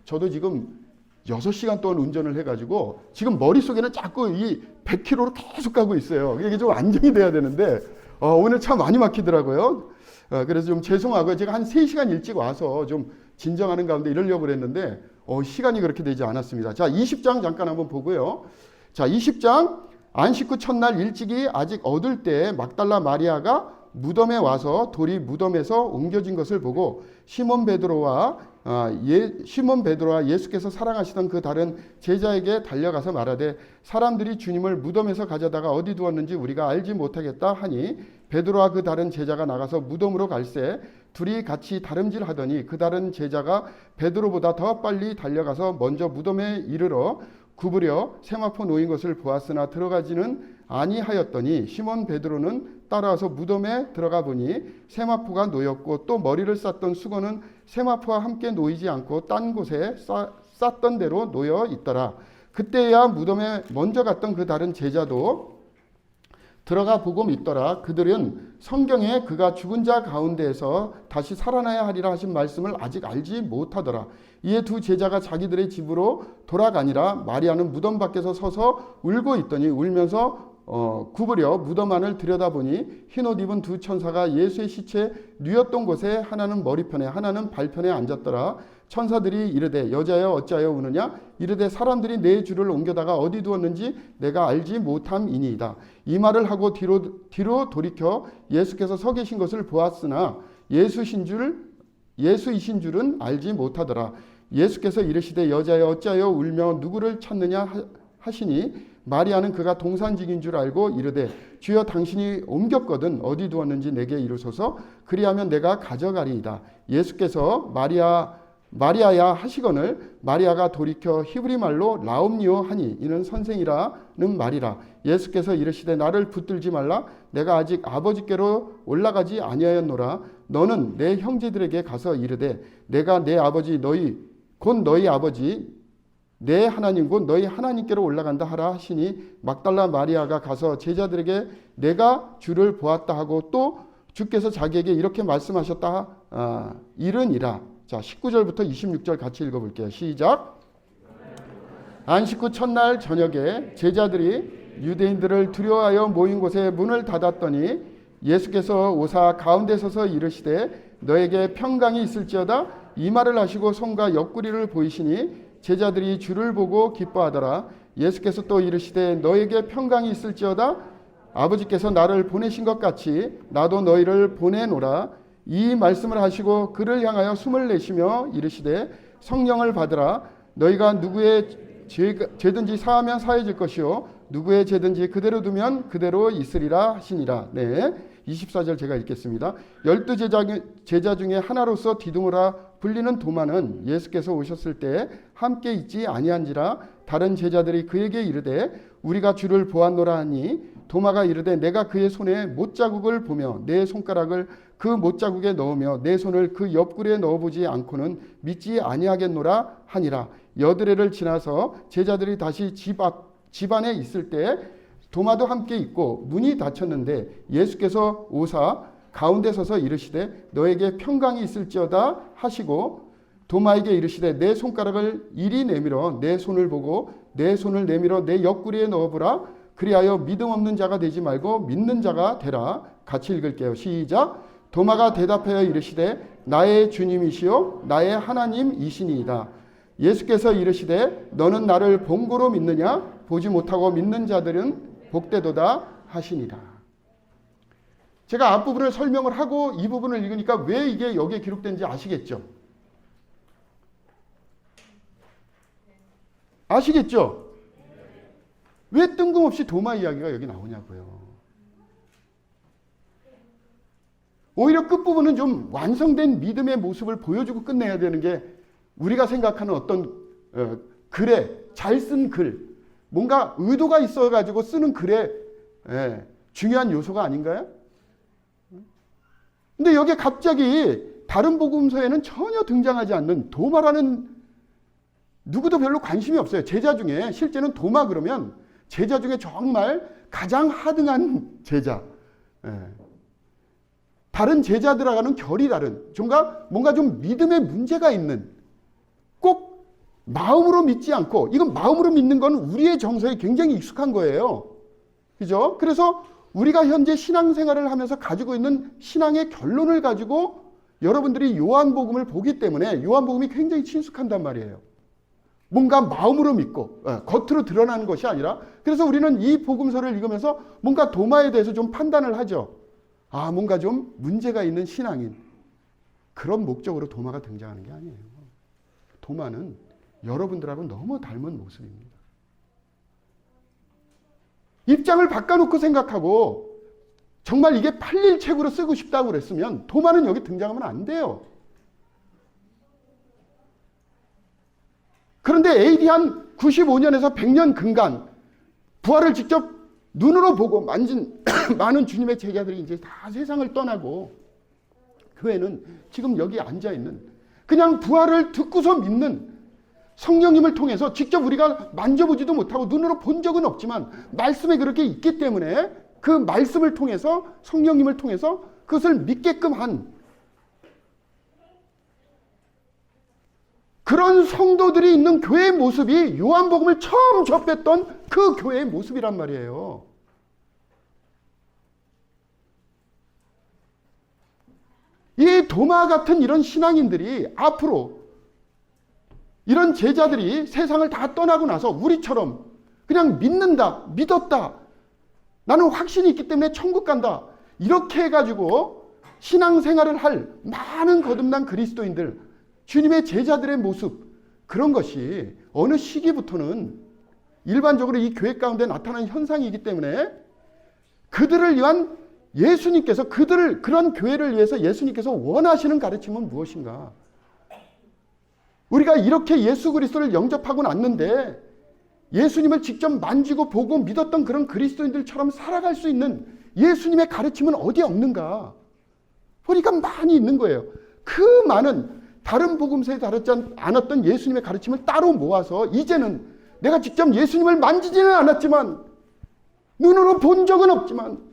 저도 지금 6시간 동안 운전을 해가지고 지금 머릿속에는 자꾸 이 100km로 계속 가고 있어요. 이게 좀 안정이 돼야 되는데 오늘 참 많이 막히더라고요. 그래서 좀 죄송하고요. 제가 한 3시간 일찍 와서 좀 진정하는 가운데 이러려고 그랬는데 시간이 그렇게 되지 않았습니다. 자, 20장 잠깐 한번 보고요. 자, 20장 안식 후 첫날 일찍이 아직 어둘 때 막달라 마리아가 무덤에 와서 돌이 무덤에서 옮겨진 것을 보고 시몬 베드로와 예수께서 사랑하시던 그 다른 제자에게 달려가서 말하되 사람들이 주님을 무덤에서 가져다가 어디 두었는지 우리가 알지 못하겠다 하니 베드로와 그 다른 제자가 나가서 무덤으로 갈새 둘이 같이 다름질하더니 그 다른 제자가 베드로보다 더 빨리 달려가서 먼저 무덤에 이르러 구부려 세마포 놓인 것을 보았으나 들어가지는 아니하였더니 시몬 베드로는 따라와서 무덤에 들어가 보니 세마포가 놓였고 또 머리를 쌌던 수건은 세마포와 함께 놓이지 않고 딴 곳에 쌌던 대로 놓여 있더라. 그때야 무덤에 먼저 갔던 그 다른 제자도 들어가 보고 믿더라. 그들은 성경에 그가 죽은 자 가운데에서 다시 살아나야 하리라 하신 말씀을 아직 알지 못하더라. 이에 두 제자가 자기들의 집으로 돌아가니라. 마리아는 무덤 밖에서 서서 울고 있더니 울면서 구부려 무덤 안을 들여다보니 흰옷 입은 두 천사가 예수의 시체 누였던 곳에 하나는 머리편에 하나는 발편에 앉았더라. 천사들이 이르되 여자여 어찌하여 우느냐 이르되 사람들이 내 주를 옮겨다가 어디 두었는지 내가 알지 못함이니이다. 이 말을 하고 뒤로 돌이켜 예수께서 서 계신 것을 보았으나 예수이신 줄은 알지 못하더라. 예수께서 이르시되 여자여 어찌하여 울며 누구를 찾느냐 하시니 마리아는 그가 동산직인 줄 알고 이르되 주여 당신이 옮겼거든 어디 두었는지 내게 이르소서 그리하면 내가 가져가리이다. 예수께서 마리아야 하시거늘 마리아가 돌이켜 히브리 말로 라옴니오 하니 이는 선생이라는 말이라. 예수께서 이르시되 나를 붙들지 말라 내가 아직 아버지께로 올라가지 아니하였노라. 너는 내 형제들에게 가서 이르되 내가 내 아버지 곧 너희 아버지 내 하나님 곧 너희 하나님께로 올라간다 하라 하시니 막달라 마리아가 가서 제자들에게 내가 주를 보았다 하고 또 주께서 자기에게 이렇게 말씀하셨다 이르니라. 자, 19절부터 26절 같이 읽어볼게요. 시작. 안식 후 첫날 저녁에 제자들이 유대인들을 두려워하여 모인 곳에 문을 닫았더니 예수께서 오사 가운데 서서 이르시되 너에게 평강이 있을지어다 이 말을 하시고 손과 옆구리를 보이시니 제자들이 주를 보고 기뻐하더라. 예수께서 또 이르시되 너에게 평강이 있을지어다 아버지께서 나를 보내신 것 같이 나도 너희를 보내노라. 이 말씀을 하시고 그를 향하여 숨을 내쉬며 이르시되 성령을 받으라. 너희가 누구의 죄든지 사하면 사해질 것이요 누구의 죄든지 그대로 두면 그대로 있으리라 하시니라. 네, 24절 제가 읽겠습니다. 12 제자 중에 하나로서 디두모라 불리는 도마는 예수께서 오셨을 때 함께 있지 아니한지라. 다른 제자들이 그에게 이르되 우리가 주를 보았노라 하니 도마가 이르되 내가 그의 손에 못자국을 보며 내 손가락을 그 못자국에 넣으며 내 손을 그 옆구리에 넣어보지 않고는 믿지 아니하겠노라 하니라. 여드레를 지나서 제자들이 다시 집 안에 있을 때 도마도 함께 있고 문이 닫혔는데 예수께서 오사 가운데 서서 이르시되 너에게 평강이 있을지어다 하시고 도마에게 이르시되 내 손가락을 이리 내밀어 내 손을 보고 내 손을 내밀어 내 옆구리에 넣어보라. 그리하여 믿음 없는 자가 되지 말고 믿는 자가 되라. 같이 읽을게요. 시작. 도마가 대답하여 이르시되 나의 주님이시요 나의 하나님이시니이다. 예수께서 이르시되 너는 나를 본고로 믿느냐 보지 못하고 믿는 자들은 복되도다 하시니라. 제가 앞부분을 설명을 하고 이 부분을 읽으니까 왜 이게 여기에 기록된지 아시겠죠? 아시겠죠? 왜 뜬금없이 도마 이야기가 여기 나오냐고요. 오히려 끝부분은 좀 완성된 믿음의 모습을 보여주고 끝내야 되는 게 우리가 생각하는 어떤 글에 잘 쓴 글, 뭔가 의도가 있어가지고 쓰는 글에 중요한 요소가 아닌가요? 근데 여기에 갑자기 다른 복음서에는 전혀 등장하지 않는 도마라는 누구도 별로 관심이 없어요. 제자 중에 실제는 도마 그러면 제자 중에 정말 가장 하등한 제자. 다른 제자들하고는 결이 다른 뭔가 좀 믿음에 문제가 있는 꼭 마음으로 믿지 않고 이건 마음으로 믿는 건 우리의 정서에 굉장히 익숙한 거예요. 그죠? 그래서 우리가 현재 신앙생활을 하면서 가지고 있는 신앙의 결론을 가지고 여러분들이 요한복음을 보기 때문에 요한복음이 굉장히 친숙한단 말이에요. 뭔가 마음으로 믿고 겉으로 드러나는 것이 아니라, 그래서 우리는 이 복음서를 읽으면서 뭔가 도마에 대해서 좀 판단을 하죠. 아, 뭔가 좀 문제가 있는 신앙인, 그런 목적으로 도마가 등장하는 게 아니에요. 도마는 여러분들하고 너무 닮은 모습입니다. 입장을 바꿔놓고 생각하고 정말 이게 팔릴 책으로 쓰고 싶다고 그랬으면 도마는 여기 등장하면 안 돼요. 그런데 AD 한 95년에서 100년 근간 부활을 직접 눈으로 보고 만진 많은 주님의 제자들이 이제 다 세상을 떠나고, 교회는 지금 여기 앉아있는, 그냥 부활을 듣고서 믿는 성령님을 통해서 직접 우리가 만져보지도 못하고 눈으로 본 적은 없지만 말씀에 그렇게 있기 때문에 그 말씀을 통해서, 성령님을 통해서 그것을 믿게끔 한 그런 성도들이 있는 교회의 모습이 요한복음을 처음 접했던 그 교회의 모습이란 말이에요. 이 도마 같은 이런 신앙인들이 앞으로, 이런 제자들이 세상을 다 떠나고 나서 우리처럼 그냥 믿는다, 믿었다, 나는 확신이 있기 때문에 천국 간다, 이렇게 해가지고 신앙생활을 할 많은 거듭난 그리스도인들, 주님의 제자들의 모습, 그런 것이 어느 시기부터는 일반적으로 이 교회 가운데 나타나는 현상이기 때문에 그들을 위한 예수님께서, 그런 교회를 위해서 예수님께서 원하시는 가르침은 무엇인가? 우리가 이렇게 예수 그리스도를 영접하고 났는데 예수님을 직접 만지고 보고 믿었던 그런 그리스도인들처럼 살아갈 수 있는 예수님의 가르침은 어디 없는가? 보니까 많이 있는 거예요. 그 많은 다른 복음서에 다루지 않았던 예수님의 가르침을 따로 모아서 이제는 내가 직접 예수님을 만지지는 않았지만, 눈으로 본 적은 없지만,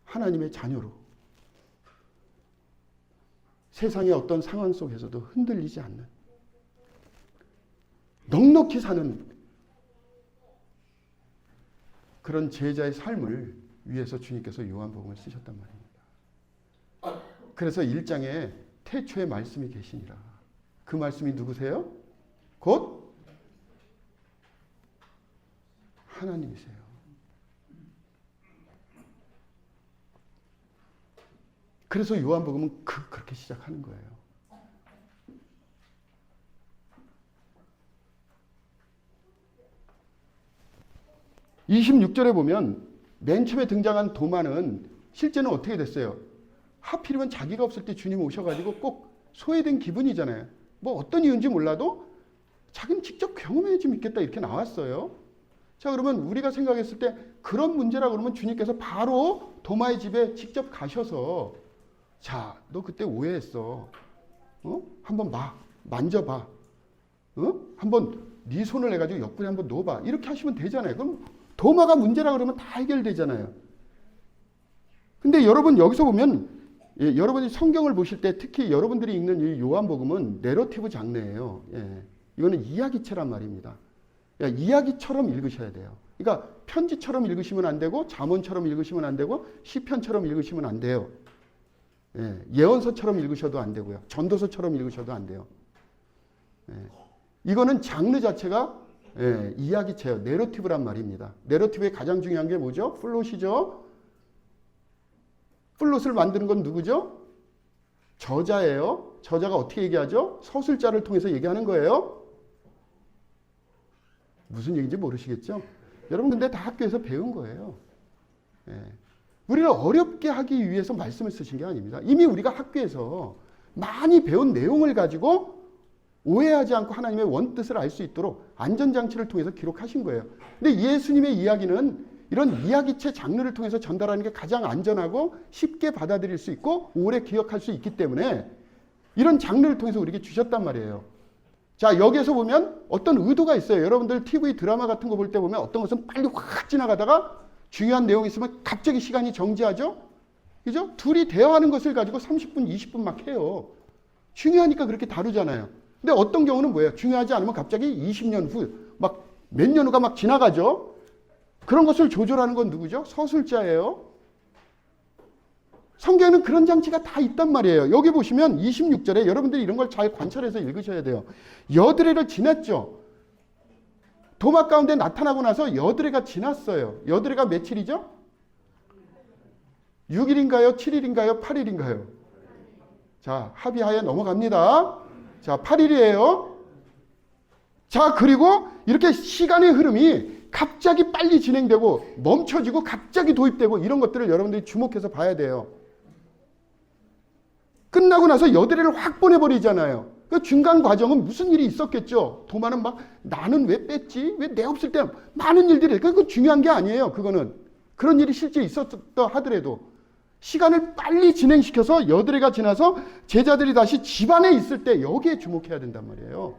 하나님의 자녀로 세상의 어떤 상황 속에서도 흔들리지 않는, 넉넉히 사는 그런 제자의 삶을 위해서 주님께서 요한복음을 쓰셨단 말입니다. 그래서 1장에 태초에 말씀이 계시니라. 그 말씀이 누구세요? 곧 하나님이세요. 그래서 요한복음은 그렇게 시작하는 거예요. 26절에 보면 맨 처음에 등장한 도마는 실제는 어떻게 됐어요? 하필이면 자기가 없을 때 주님 오셔가지고 꼭 소외된 기분이잖아요. 뭐 어떤 이유인지 몰라도 자기는 직접 경험해 좀 있겠다, 이렇게 나왔어요. 자, 그러면 우리가 생각했을 때 그런 문제라 그러면 주님께서 바로 도마의 집에 직접 가셔서, 자, 너 그때 오해했어. 한번 만져봐. 한번 네 손을 내가지고 옆구리 한번 넣어봐. 이렇게 하시면 되잖아요. 그럼 도마가 문제라 그러면 다 해결되잖아요. 근데 여러분 여기서 보면, 여러분이 성경을 보실 때 특히 여러분들이 읽는 이 요한복음은 내러티브 장르예요. 이거는 이야기체란 말입니다. 이야기처럼 읽으셔야 돼요. 그러니까 편지처럼 읽으시면 안 되고, 잠언처럼 읽으시면 안 되고, 시편처럼 읽으시면 안 돼요. 예언서처럼 읽으셔도 안 되고요. 전도서처럼 읽으셔도 안 돼요. 이거는 장르 자체가 이야기체예요. 내러티브란 말입니다. 내러티브의 가장 중요한 게 뭐죠? 플롯이죠. 플롯을 만드는 건 누구죠? 저자예요. 저자가 어떻게 얘기하죠? 서술자를 통해서 얘기하는 거예요. 무슨 얘기인지 모르시겠죠? 여러분 근데 다 학교에서 배운 거예요. 우리를 어렵게 하기 위해서 말씀을 쓰신 게 아닙니다. 이미 우리가 학교에서 많이 배운 내용을 가지고 오해하지 않고 하나님의 원뜻을 알 수 있도록 안전장치를 통해서 기록하신 거예요. 근데 예수님의 이야기는 이런 이야기체 장르를 통해서 전달하는 게 가장 안전하고 쉽게 받아들일 수 있고 오래 기억할 수 있기 때문에 이런 장르를 통해서 우리에게 주셨단 말이에요. 자, 여기에서 보면 어떤 의도가 있어요. 여러분들 TV 드라마 같은 거 볼 때 보면 어떤 것은 빨리 확 지나가다가 중요한 내용이 있으면 갑자기 시간이 정지하죠? 그죠? 둘이 대화하는 것을 가지고 30분, 20분 막 해요. 중요하니까 그렇게 다루잖아요. 근데 어떤 경우는 뭐예요? 중요하지 않으면 갑자기 20년 후, 막 몇 년 후가 막 지나가죠? 그런 것을 조절하는 건 누구죠? 서술자예요. 성경에는 그런 장치가 다 있단 말이에요. 여기 보시면 26절에 여러분들이 이런 걸 잘 관찰해서 읽으셔야 돼요. 여드레를 지났죠. 도마 가운데 나타나고 나서 여드레가 지났어요. 여드레가 며칠이죠? 6일인가요? 7일인가요? 8일인가요? 자, 합의하에 넘어갑니다. 자, 8일이에요. 자, 그리고 이렇게 시간의 흐름이 갑자기 빨리 진행되고 멈춰지고 갑자기 도입되고 이런 것들을 여러분들이 주목해서 봐야 돼요. 끝나고 나서 여드레를 확 보내버리잖아요. 그 중간 과정은 무슨 일이 있었겠죠. 도마는 막 나는 왜 뺐지? 왜 내 없을 때 많은 일들이 그거 중요한 게 아니에요. 그거는 그런 일이 실제 있었다 하더라도 시간을 빨리 진행시켜서 여드레가 지나서 제자들이 다시 집안에 있을 때 여기에 주목해야 된단 말이에요.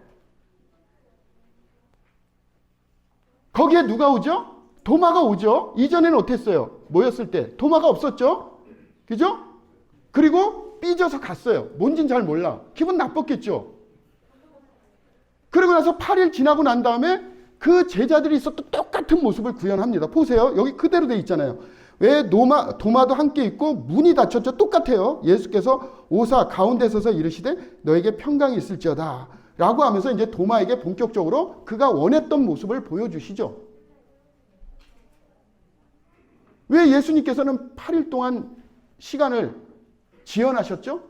거기에 누가 오죠? 도마가 오죠. 이전에는 어땠어요? 모였을 때 도마가 없었죠. 그죠? 그리고 삐져서 갔어요. 뭔진 잘 몰라. 기분 나빴겠죠. 그러고 나서 8일 지나고 난 다음에 그 제자들이 있었던 똑같은 모습을 구현합니다. 보세요. 여기 그대로 돼 있잖아요. 왜 도마도 함께 있고 문이 닫혔죠? 똑같아요. 예수께서 오사 가운데 서서 이르시되 너에게 평강이 있을지어다 라고 하면서 이제 도마에게 본격적으로 그가 원했던 모습을 보여주시죠. 왜 예수님께서는 8일 동안 시간을 지연하셨죠?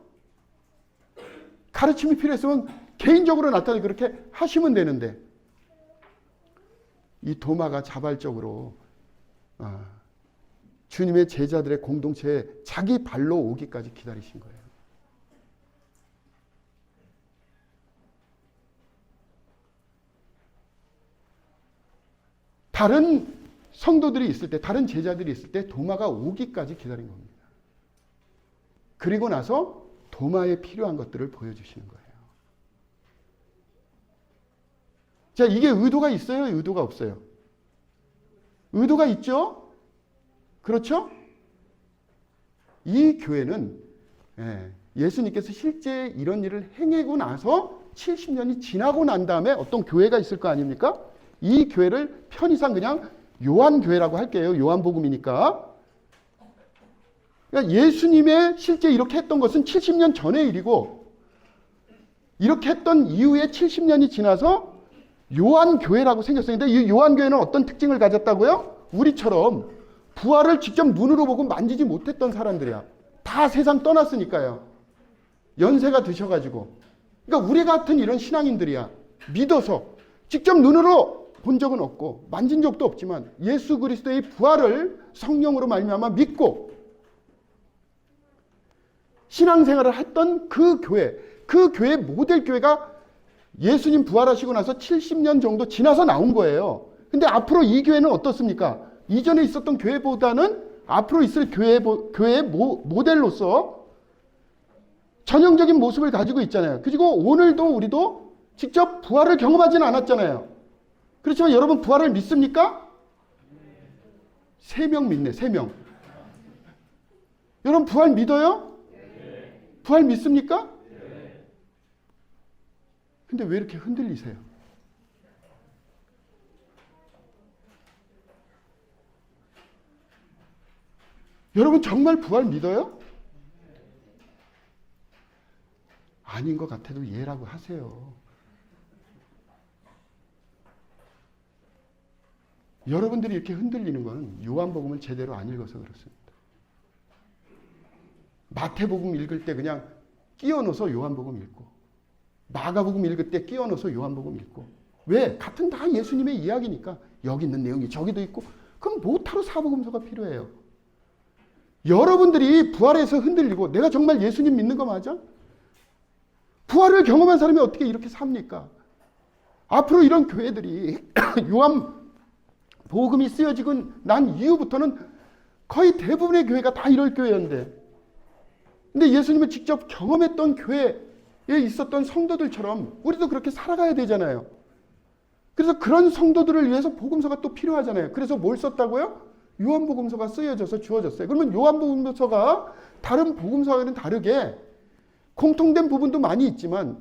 가르침이 필요했으면 개인적으로 나타나서 그렇게 하시면 되는데 이 도마가 자발적으로 주님의 제자들의 공동체에 자기 발로 오기까지 기다리신 거예요. 다른 성도들이 있을 때, 다른 제자들이 있을 때 도마가 오기까지 기다린 겁니다. 그리고 나서 도마에 필요한 것들을 보여주시는 거예요. 자, 이게 의도가 있어요? 의도가 없어요? 의도가 있죠? 그렇죠? 이 교회는 예수님께서 실제 이런 일을 행하고 나서 70년이 지나고 난 다음에 어떤 교회가 있을 거 아닙니까? 이 교회를 편의상 그냥 요한교회라고 할게요. 요한복음이니까. 그러니까 예수님의 실제 이렇게 했던 것은 70년 전의 일이고 이렇게 했던 이후에 70년이 지나서 요한교회라고 생겼어요. 근데 이 요한교회는 어떤 특징을 가졌다고요? 우리처럼 부활을 직접 눈으로 보고 만지지 못했던 사람들이야. 다 세상 떠났으니까요. 연세가 드셔가지고. 그러니까 우리 같은 이런 신앙인들이야. 믿어서 직접 눈으로 본 적은 없고 만진 적도 없지만 예수 그리스도의 부활을 성령으로 말미암아 믿고 신앙생활을 했던 그 교회 모델 교회가 예수님 부활하시고 나서 70년 정도 지나서 나온 거예요. 근데 앞으로 이 교회는 어떻습니까? 이전에 있었던 교회보다는 앞으로 있을 교회의 모델로서 전형적인 모습을 가지고 있잖아요. 그리고 오늘도 우리도 직접 부활을 경험하지는 않았잖아요. 그렇지만 여러분 부활을 믿습니까? 3명 믿네, 3명. 여러분 부활 믿어요? 부활 믿습니까? 근데 왜 이렇게 흔들리세요? 여러분 정말 부활 믿어요? 아닌 것 같아도 예라고 하세요. 여러분들이 이렇게 흔들리는 건 요한복음을 제대로 안 읽어서 그렇습니다. 마태복음 읽을 때 그냥 끼워 넣어서 요한복음 읽고 마가복음 읽을 때 끼워 넣어서 요한복음 읽고 왜? 같은 다 예수님의 이야기니까 여기 있는 내용이 저기도 있고 그럼 뭐하러 사복음서가 필요해요? 여러분들이 부활해서 흔들리고 내가 정말 예수님 믿는 거 맞아? 부활을 경험한 사람이 어떻게 이렇게 삽니까? 앞으로 이런 교회들이 요한복음이 쓰여지고 난 이후부터는 거의 대부분의 교회가 다 이럴 교회였는데 근데 예수님을 직접 경험했던 교회에 있었던 성도들처럼 우리도 그렇게 살아가야 되잖아요. 그래서 그런 성도들을 위해서 복음서가 또 필요하잖아요. 그래서 뭘 썼다고요? 요한복음서가 쓰여져서 주어졌어요. 그러면 요한복음서가 다른 복음서와는 다르게 공통된 부분도 많이 있지만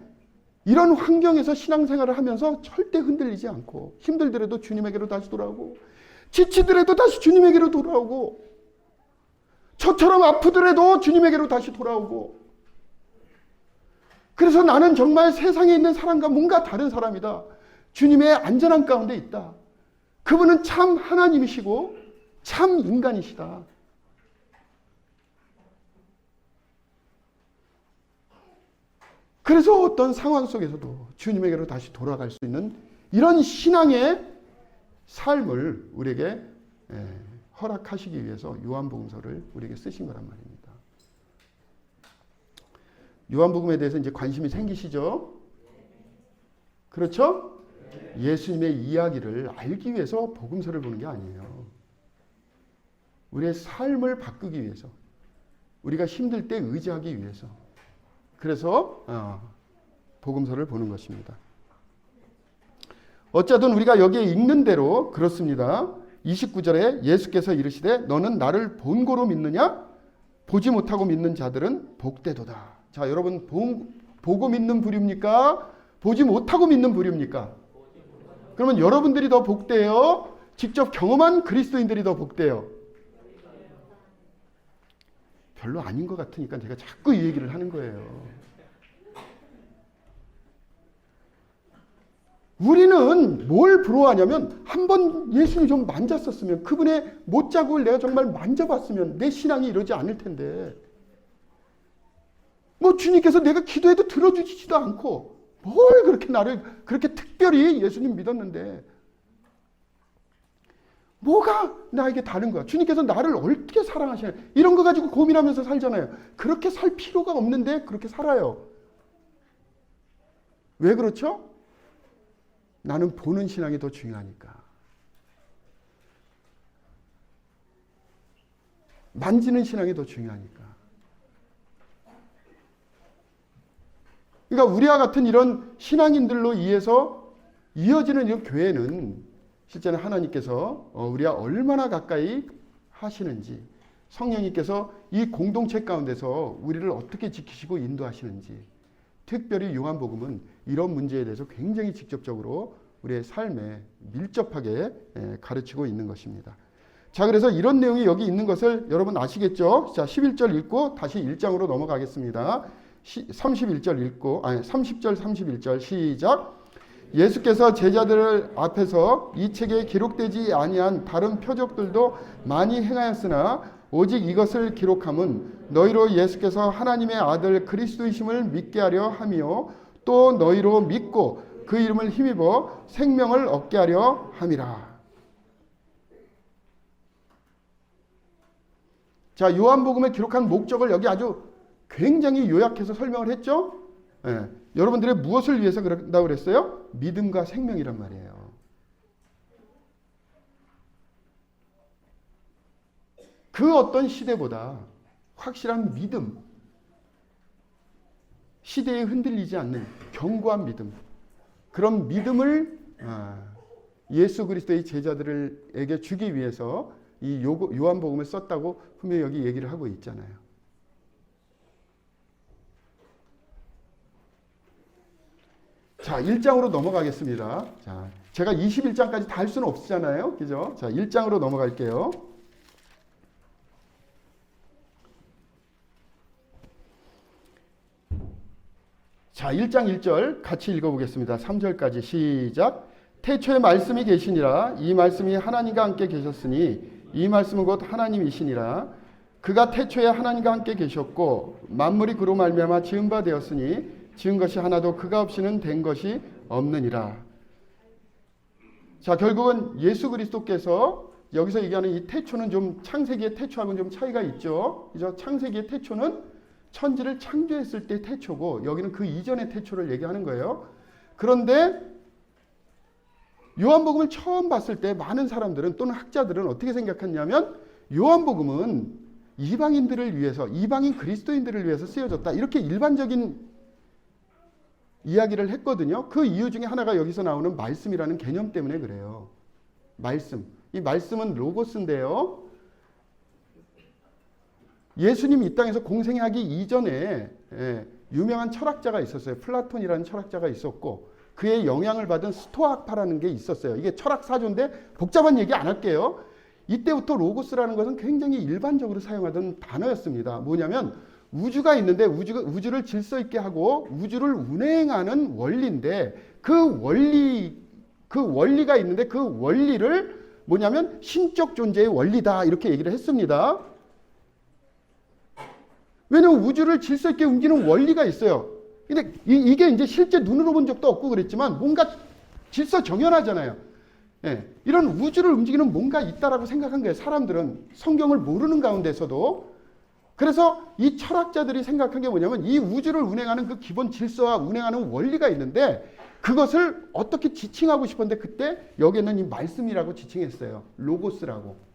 이런 환경에서 신앙생활을 하면서 절대 흔들리지 않고 힘들더라도 주님에게로 다시 돌아오고 지치더라도 다시 주님에게로 돌아오고, 저처럼 아프더라도 주님에게로 다시 돌아오고, 그래서 나는 정말 세상에 있는 사람과 뭔가 다른 사람이다. 주님의 안전한 가운데 있다. 그분은 참 하나님이시고 참 인간이시다. 그래서 어떤 상황 속에서도 주님에게로 다시 돌아갈 수 있는 이런 신앙의 삶을 우리에게 허락하시기 위해서 요한복음서를 우리에게 쓰신 거란 말입니다. 요한복음에 대해서 이제 관심이 생기시죠? 그렇죠? 예수님의 이야기를 알기 위해서 복음서를 보는 게 아니에요. 우리의 삶을 바꾸기 위해서, 우리가 힘들 때 의지하기 위해서, 그래서 복음서를 보는 것입니다. 어쨌든 우리가 여기에 읽는 대로 그렇습니다. 29절에 예수께서 이르시되 너는 나를 본고로 믿느냐? 보지 못하고 믿는 자들은 복되도다. 자, 여러분 보고 믿는 부류입니까? 보지 못하고 믿는 부류입니까? 그러면 여러분들이 더 복돼요? 직접 경험한 그리스도인들이 더 복돼요? 별로 아닌 것 같으니까 제가 자꾸 이 얘기를 하는 거예요. 우리는 뭘 부러워하냐면 한번 예수님 좀 만졌었으면, 그분의 못자국을 내가 정말 만져봤으면 내 신앙이 이러지 않을 텐데, 뭐 주님께서 내가 기도해도 들어주시지도 않고 뭘 그렇게 나를 그렇게 특별히 예수님 믿었는데 뭐가 나에게 다른 거야? 주님께서 나를 어떻게 사랑하시냐? 이런 거 가지고 고민하면서 살잖아요. 그렇게 살 필요가 없는데 그렇게 살아요. 왜 그렇죠? 나는 보는 신앙이 더 중요하니까. 만지는 신앙이 더 중요하니까. 그러니까 우리와 같은 이런 신앙인들로 인해서 이어지는 이 교회는 실제는 하나님께서 우리와 얼마나 가까이 하시는지, 성령님께서 이 공동체 가운데서 우리를 어떻게 지키시고 인도하시는지, 특별히 요한복음은 이런 문제에 대해서 굉장히 직접적으로 우리의 삶에 밀접하게 가르치고 있는 것입니다. 자, 그래서 이런 내용이 여기 있는 것을 여러분 아시겠죠? 자, 11절 읽고 다시 1장으로 넘어가겠습니다. 31절 읽고, 30절 31절 시작. 예수께서 제자들 앞에서 이 책에 기록되지 아니한 다른 표적들도 많이 행하였으나 오직 이것을 기록함은 너희로 예수께서 하나님의 아들 그리스도이심을 믿게 하려 함이요 또 너희로 믿고 그 이름을 힘입어 생명을 얻게 하려 함이라. 자, 요한복음에 기록한 목적을 여기 아주 굉장히 요약해서 설명을 했죠? 여러분들의 무엇을 위해서 그런다고 그랬어요? 믿음과 생명이란 말이에요. 그 어떤 시대보다 확실한 믿음, 시대에 흔들리지 않는 견고한 믿음, 그런 믿음을 예수 그리스도의 제자들에게 주기 위해서 이 요한복음을 썼다고 분명히 여기 얘기를 하고 있잖아요. 자, 1장으로 넘어가겠습니다. 자, 제가 21장까지 다 할 수는 없잖아요. 그죠? 자, 1장으로 넘어갈게요. 자, 1장 1절 같이 읽어보겠습니다. 3절까지 시작. 태초에 말씀이 계시니라. 이 말씀이 하나님과 함께 계셨으니 이 말씀은 곧 하나님이시니라. 그가 태초에 하나님과 함께 계셨고 만물이 그로 말미암아 지은 바 되었으니 지은 것이 하나도 그가 없이는 된 것이 없느니라. 자, 결국은 예수 그리스도께서 여기서 얘기하는 이 태초는 좀 창세기의 태초하고는 좀 차이가 있죠. 그죠? 창세기의 태초는 천지를 창조했을 때 태초고 여기는 그 이전의 태초를 얘기하는 거예요. 그런데 요한복음을 처음 봤을 때 많은 사람들은 또는 학자들은 어떻게 생각했냐면 요한복음은 이방인들을 위해서, 이방인 그리스도인들을 위해서 쓰여졌다. 이렇게 일반적인 이야기를 했거든요. 그 이유 중에 하나가 여기서 나오는 말씀이라는 개념 때문에 그래요. 말씀. 이 말씀은 로고스인데요. 예수님이 이 땅에서 공생하기 이전에 유명한 철학자가 있었어요. 플라톤이라는 철학자가 있었고 그의 영향을 받은 스토아학파라는 게 있었어요. 이게 철학 사조인데 복잡한 얘기 안 할게요. 이때부터 로고스라는 것은 굉장히 일반적으로 사용하던 단어였습니다. 뭐냐면 우주가 있는데 우주를 질서 있게 하고 우주를 운행하는 원리인데 그 원리가 있는데 그 원리를 뭐냐면 신적 존재의 원리다 이렇게 얘기를 했습니다. 왜냐하면 우주를 질서 있게 옮기는 원리가 있어요. 근데 이게 이제 실제 눈으로 본 적도 없고 그랬지만 뭔가 질서 정연하잖아요. 예, 이런 우주를 움직이는 뭔가 있다라고 생각한 거예요. 사람들은 성경을 모르는 가운데서도. 그래서 이 철학자들이 생각한 게 뭐냐면 이 우주를 운행하는 그 기본 질서와 운행하는 원리가 있는데 그것을 어떻게 지칭하고 싶었는데 그때 여기에는 이 말씀이라고 지칭했어요. 로고스라고.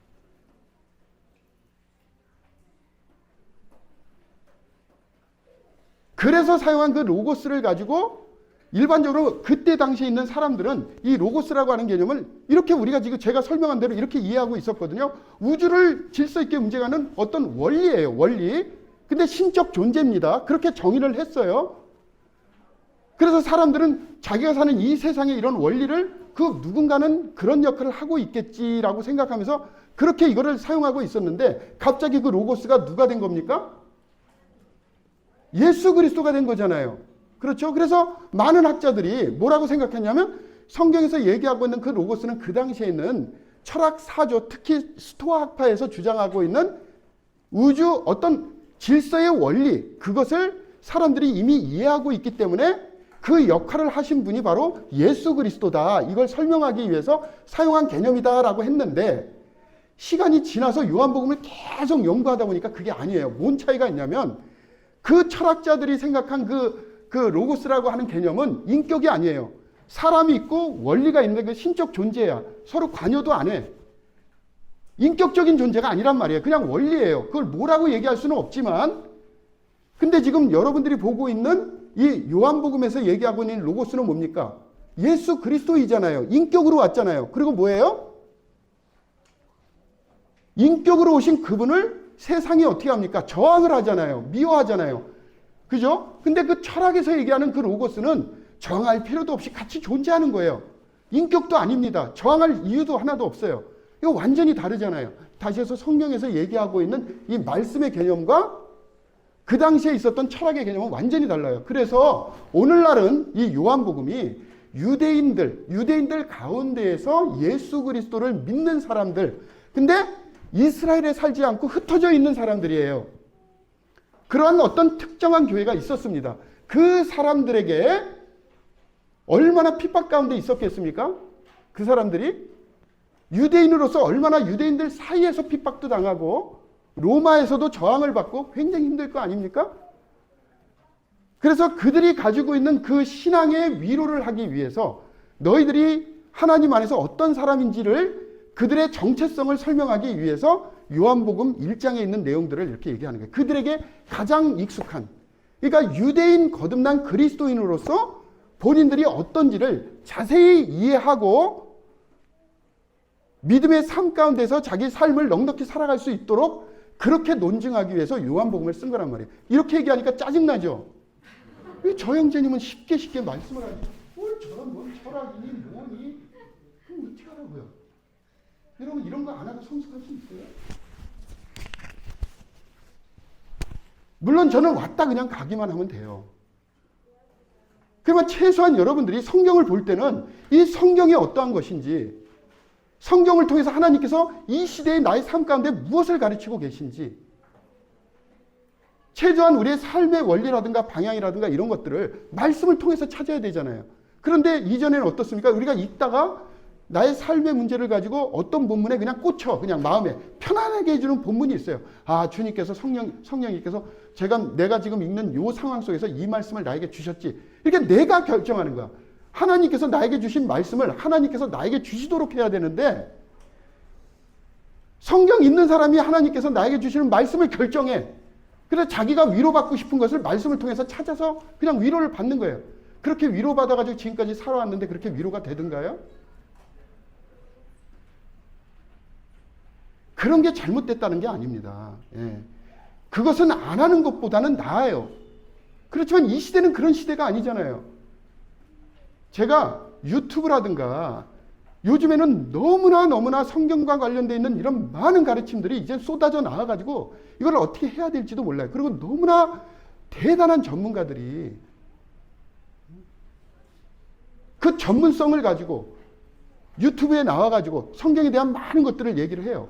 그래서 사용한 그 로고스를 가지고 일반적으로 그때 당시에 있는 사람들은 이 로고스라고 하는 개념을 이렇게 우리가 지금 제가 설명한 대로 이렇게 이해하고 있었거든요. 우주를 질서 있게 움직이는 어떤 원리예요. 원리. 근데 신적 존재입니다. 그렇게 정의를 했어요. 그래서 사람들은 자기가 사는 이 세상의 이런 원리를 그 누군가는 그런 역할을 하고 있겠지라고 생각하면서 그렇게 이거를 사용하고 있었는데 갑자기 그 로고스가 누가 된 겁니까? 예수 그리스도가 된 거잖아요. 그렇죠? 그래서 많은 학자들이 뭐라고 생각했냐면 성경에서 얘기하고 있는 그 로고스는 그 당시에 있는 철학 사조, 특히 스토아 학파에서 주장하고 있는 우주 어떤 질서의 원리, 그것을 사람들이 이미 이해하고 있기 때문에 그 역할을 하신 분이 바로 예수 그리스도다. 이걸 설명하기 위해서 사용한 개념이다라고 했는데 시간이 지나서 요한복음을 계속 연구하다 보니까 그게 아니에요. 뭔 차이가 있냐면 그 철학자들이 생각한 그 로고스라고 하는 개념은 인격이 아니에요. 사람이 있고 원리가 있는데 그 신적 존재야. 서로 관여도 안 해. 인격적인 존재가 아니란 말이에요. 그냥 원리예요. 그걸 뭐라고 얘기할 수는 없지만 근데 지금 여러분들이 보고 있는 이 요한복음에서 얘기하고 있는 로고스는 뭡니까? 예수 그리스도이잖아요. 인격으로 왔잖아요. 그리고 뭐예요? 인격으로 오신 그분을 세상이 어떻게 합니까? 저항을 하잖아요. 미워하잖아요. 그죠? 근데 그 철학에서 얘기하는 그 로고스는 저항할 필요도 없이 같이 존재하는 거예요. 인격도 아닙니다. 저항할 이유도 하나도 없어요. 이거 완전히 다르잖아요. 다시 해서 성경에서 얘기하고 있는 이 말씀의 개념과 그 당시에 있었던 철학의 개념은 완전히 달라요. 그래서 오늘날은 이 요한복음이 유대인들 가운데에서 예수 그리스도를 믿는 사람들, 근데 이스라엘에 살지 않고 흩어져 있는 사람들이에요. 그러한 어떤 특정한 교회가 있었습니다. 그 사람들에게 얼마나 핍박 가운데 있었겠습니까? 그 사람들이 유대인으로서 얼마나 유대인들 사이에서 핍박도 당하고 로마에서도 저항을 받고 굉장히 힘들 거 아닙니까? 그래서 그들이 가지고 있는 그 신앙의 위로를 하기 위해서 너희들이 하나님 안에서 어떤 사람인지를 그들의 정체성을 설명하기 위해서 요한복음 1장에 있는 내용들을 이렇게 얘기하는 거예요. 그들에게 가장 익숙한, 그러니까 유대인 거듭난 그리스도인으로서 본인들이 어떤지를 자세히 이해하고 믿음의 삶 가운데서 자기 삶을 넉넉히 살아갈 수 있도록 그렇게 논증하기 위해서 요한복음을 쓴 거란 말이에요. 이렇게 얘기하니까 짜증나죠? 왜 저 형제님은 쉽게 말씀을 하지? 뭘 저런 뭔 철학이니 뭐니? 그럼 어떻게 하라고요? 여러분 이런 거 안 하고 성숙할 수 있어요? 물론 저는 왔다 그냥 가기만 하면 돼요. 그러면 최소한 여러분들이 성경을 볼 때는 이 성경이 어떠한 것인지, 성경을 통해서 하나님께서 이 시대의 나의 삶 가운데 무엇을 가르치고 계신지, 최소한 우리의 삶의 원리라든가 방향이라든가 이런 것들을 말씀을 통해서 찾아야 되잖아요. 그런데 이전에는 어떻습니까? 우리가 읽다가 나의 삶의 문제를 가지고 어떤 본문에 그냥 꽂혀, 그냥 마음에 편안하게 해주는 본문이 있어요. 아, 주님께서 성령님께서 내가 지금 읽는 이 상황 속에서 이 말씀을 나에게 주셨지. 이렇게 내가 결정하는 거야. 하나님께서 나에게 주신 말씀을 하나님께서 나에게 주시도록 해야 되는데, 성경 읽는 사람이 하나님께서 나에게 주시는 말씀을 결정해. 그래서 자기가 위로받고 싶은 것을 말씀을 통해서 찾아서 그냥 위로를 받는 거예요. 그렇게 위로받아가지고 지금까지 살아왔는데 그렇게 위로가 되던가요? 그런 게 잘못됐다는 게 아닙니다. 예. 그것은 안 하는 것보다는 나아요. 그렇지만 이 시대는 그런 시대가 아니잖아요. 제가 유튜브라든가 요즘에는 너무나 성경과 관련되어 있는 이런 많은 가르침들이 이제 쏟아져 나와가지고 이걸 어떻게 해야 될지도 몰라요. 그리고 너무나 대단한 전문가들이 그 전문성을 가지고 유튜브에 나와가지고 성경에 대한 많은 것들을 얘기를 해요.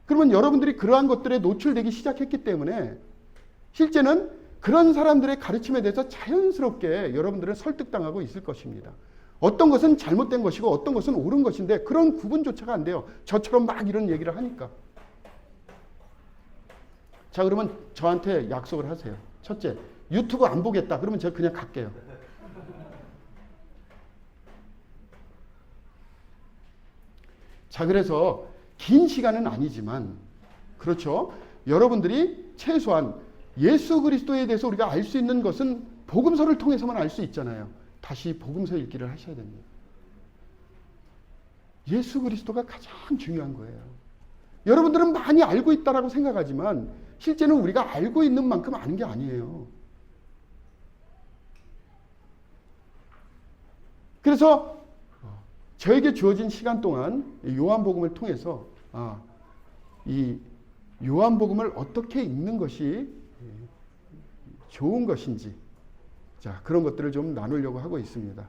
그러면 여러분들이 그러한 것들에 노출되기 시작했기 때문에 실제는 그런 사람들의 가르침에 대해서 자연스럽게 여러분들은 설득당하고 있을 것입니다. 어떤 것은 잘못된 것이고 어떤 것은 옳은 것인데 그런 구분조차가 안 돼요. 저처럼 막 이런 얘기를 하니까. 자, 그러면 저한테 약속을 하세요. 첫째, 유튜브 안 보겠다. 그러면 제가 그냥 갈게요. 자, 그래서 긴 시간은 아니지만 그렇죠. 여러분들이 최소한 예수 그리스도에 대해서 우리가 알 수 있는 것은 복음서를 통해서만 알 수 있잖아요. 다시 복음서 읽기를 하셔야 됩니다. 예수 그리스도가 가장 중요한 거예요. 여러분들은 많이 알고 있다라고 생각하지만 실제는 우리가 알고 있는 만큼 아는 게 아니에요. 그래서 저에게 주어진 시간 동안 요한복음을 통해서 이 요한복음을 어떻게 읽는 것이 좋은 것인지, 자, 그런 것들을 좀 나누려고 하고 있습니다.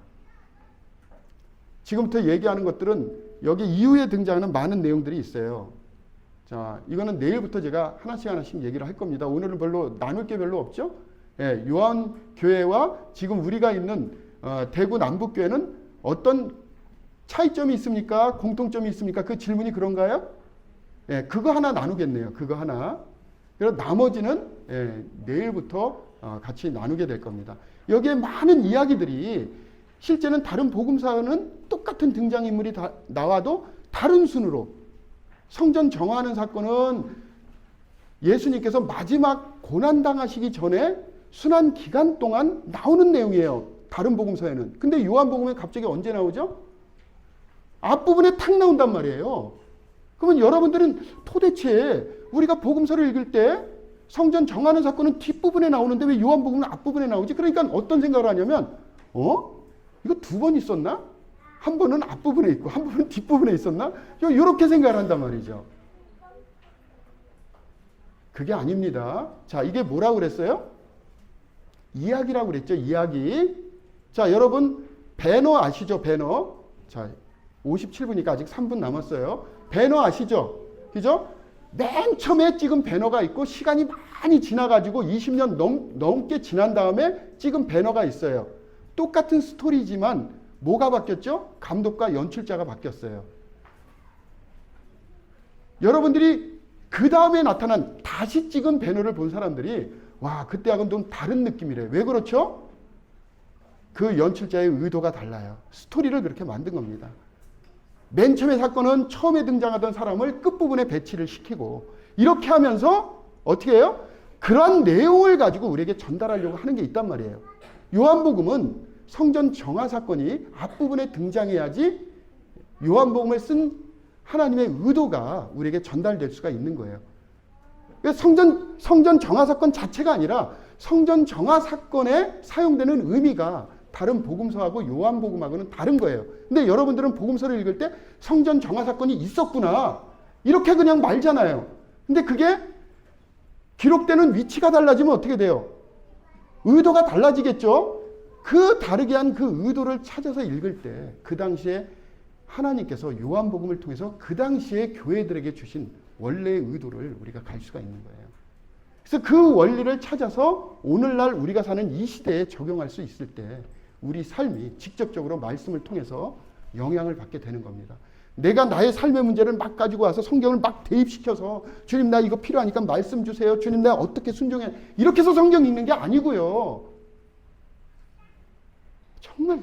지금부터 얘기하는 것들은 여기 이후에 등장하는 많은 내용들이 있어요. 자, 이거는 내일부터 제가 하나씩 얘기를 할 겁니다. 오늘은 별로 나눌 게 별로 없죠? 예, 요한교회와 지금 우리가 있는 대구 남북교회는 어떤 차이점이 있습니까? 공통점이 있습니까? 그 질문이 그런가요? 예, 그거 하나 나누겠네요. 그거 하나. 그리고 나머지는 내일부터 같이 나누게 될 겁니다. 여기에 많은 이야기들이 실제는 다른 복음서는 똑같은 등장인물이 나와도 다른 순으로 성전 정화하는 사건은 예수님께서 마지막 고난당하시기 전에 순환 기간 동안 나오는 내용이에요. 다른 복음서에는. 근데 요한복음에 갑자기 언제 나오죠? 앞부분에 탁 나온단 말이에요. 그러면 여러분들은 도대체 우리가 복음서를 읽을 때 성전 정하는 사건은 뒷부분에 나오는데 왜 요한복음은 앞부분에 나오지? 그러니까 어떤 생각을 하냐면 이거 두 번 있었나? 한 번은 앞부분에 있고 한 번은 뒷부분에 있었나? 이렇게 생각을 한단 말이죠. 그게 아닙니다. 자, 이게 뭐라고 그랬어요? 이야기라고 그랬죠. 이야기. 자, 여러분 배너 아시죠? 배너. 자, 57분이니까 아직 3분 남았어요. 배너 아시죠? 그죠? 맨 처음에 찍은 배너가 있고 시간이 많이 지나가지고 20년 넘게 지난 다음에 찍은 배너가 있어요. 똑같은 스토리지만 뭐가 바뀌었죠? 감독과 연출자가 바뀌었어요. 여러분들이 그 다음에 나타난 다시 찍은 배너를 본 사람들이 와, 그때하고는 좀 다른 느낌이래요. 왜 그렇죠? 그 연출자의 의도가 달라요. 스토리를 그렇게 만든 겁니다. 맨 처음에 사건은 처음에 등장하던 사람을 끝부분에 배치를 시키고 이렇게 하면서 어떻게 해요? 그러한 내용을 가지고 우리에게 전달하려고 하는 게 있단 말이에요. 요한복음은 성전 정화 사건이 앞부분에 등장해야지 요한복음을 쓴 하나님의 의도가 우리에게 전달될 수가 있는 거예요. 성전 정화 사건 자체가 아니라 성전 정화 사건에 사용되는 의미가 다른 복음서하고 요한복음하고는 다른 거예요. 근데 여러분들은 복음서를 읽을 때 성전 정화 사건이 있었구나 이렇게 그냥 말잖아요. 근데 그게 기록되는 위치가 달라지면 어떻게 돼요? 의도가 달라지겠죠? 그 다르게 한 그 의도를 찾아서 읽을 때 그 당시에 하나님께서 요한복음을 통해서 그 당시에 교회들에게 주신 원래의 의도를 우리가 갈 수가 있는 거예요. 그래서 그 원리를 찾아서 오늘날 우리가 사는 이 시대에 적용할 수 있을 때 우리 삶이 직접적으로 말씀을 통해서 영향을 받게 되는 겁니다. 내가 나의 삶의 문제를 막 가지고 와서 성경을 막 대입시켜서 주님 나 이거 필요하니까 말씀 주세요. 주님 내가 어떻게 순종해. 이렇게 해서 성경 읽는 게 아니고요. 정말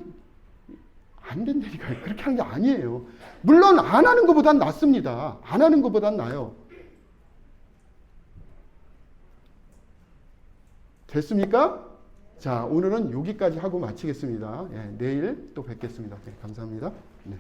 안 된다니까요. 그렇게 하는 게 아니에요. 물론 안 하는 것보단 낫습니다. 안 하는 것보단 나아요. 됐습니까? 자, 오늘은 여기까지 하고 마치겠습니다. 예, 내일 또 뵙겠습니다. 네, 감사합니다. 네.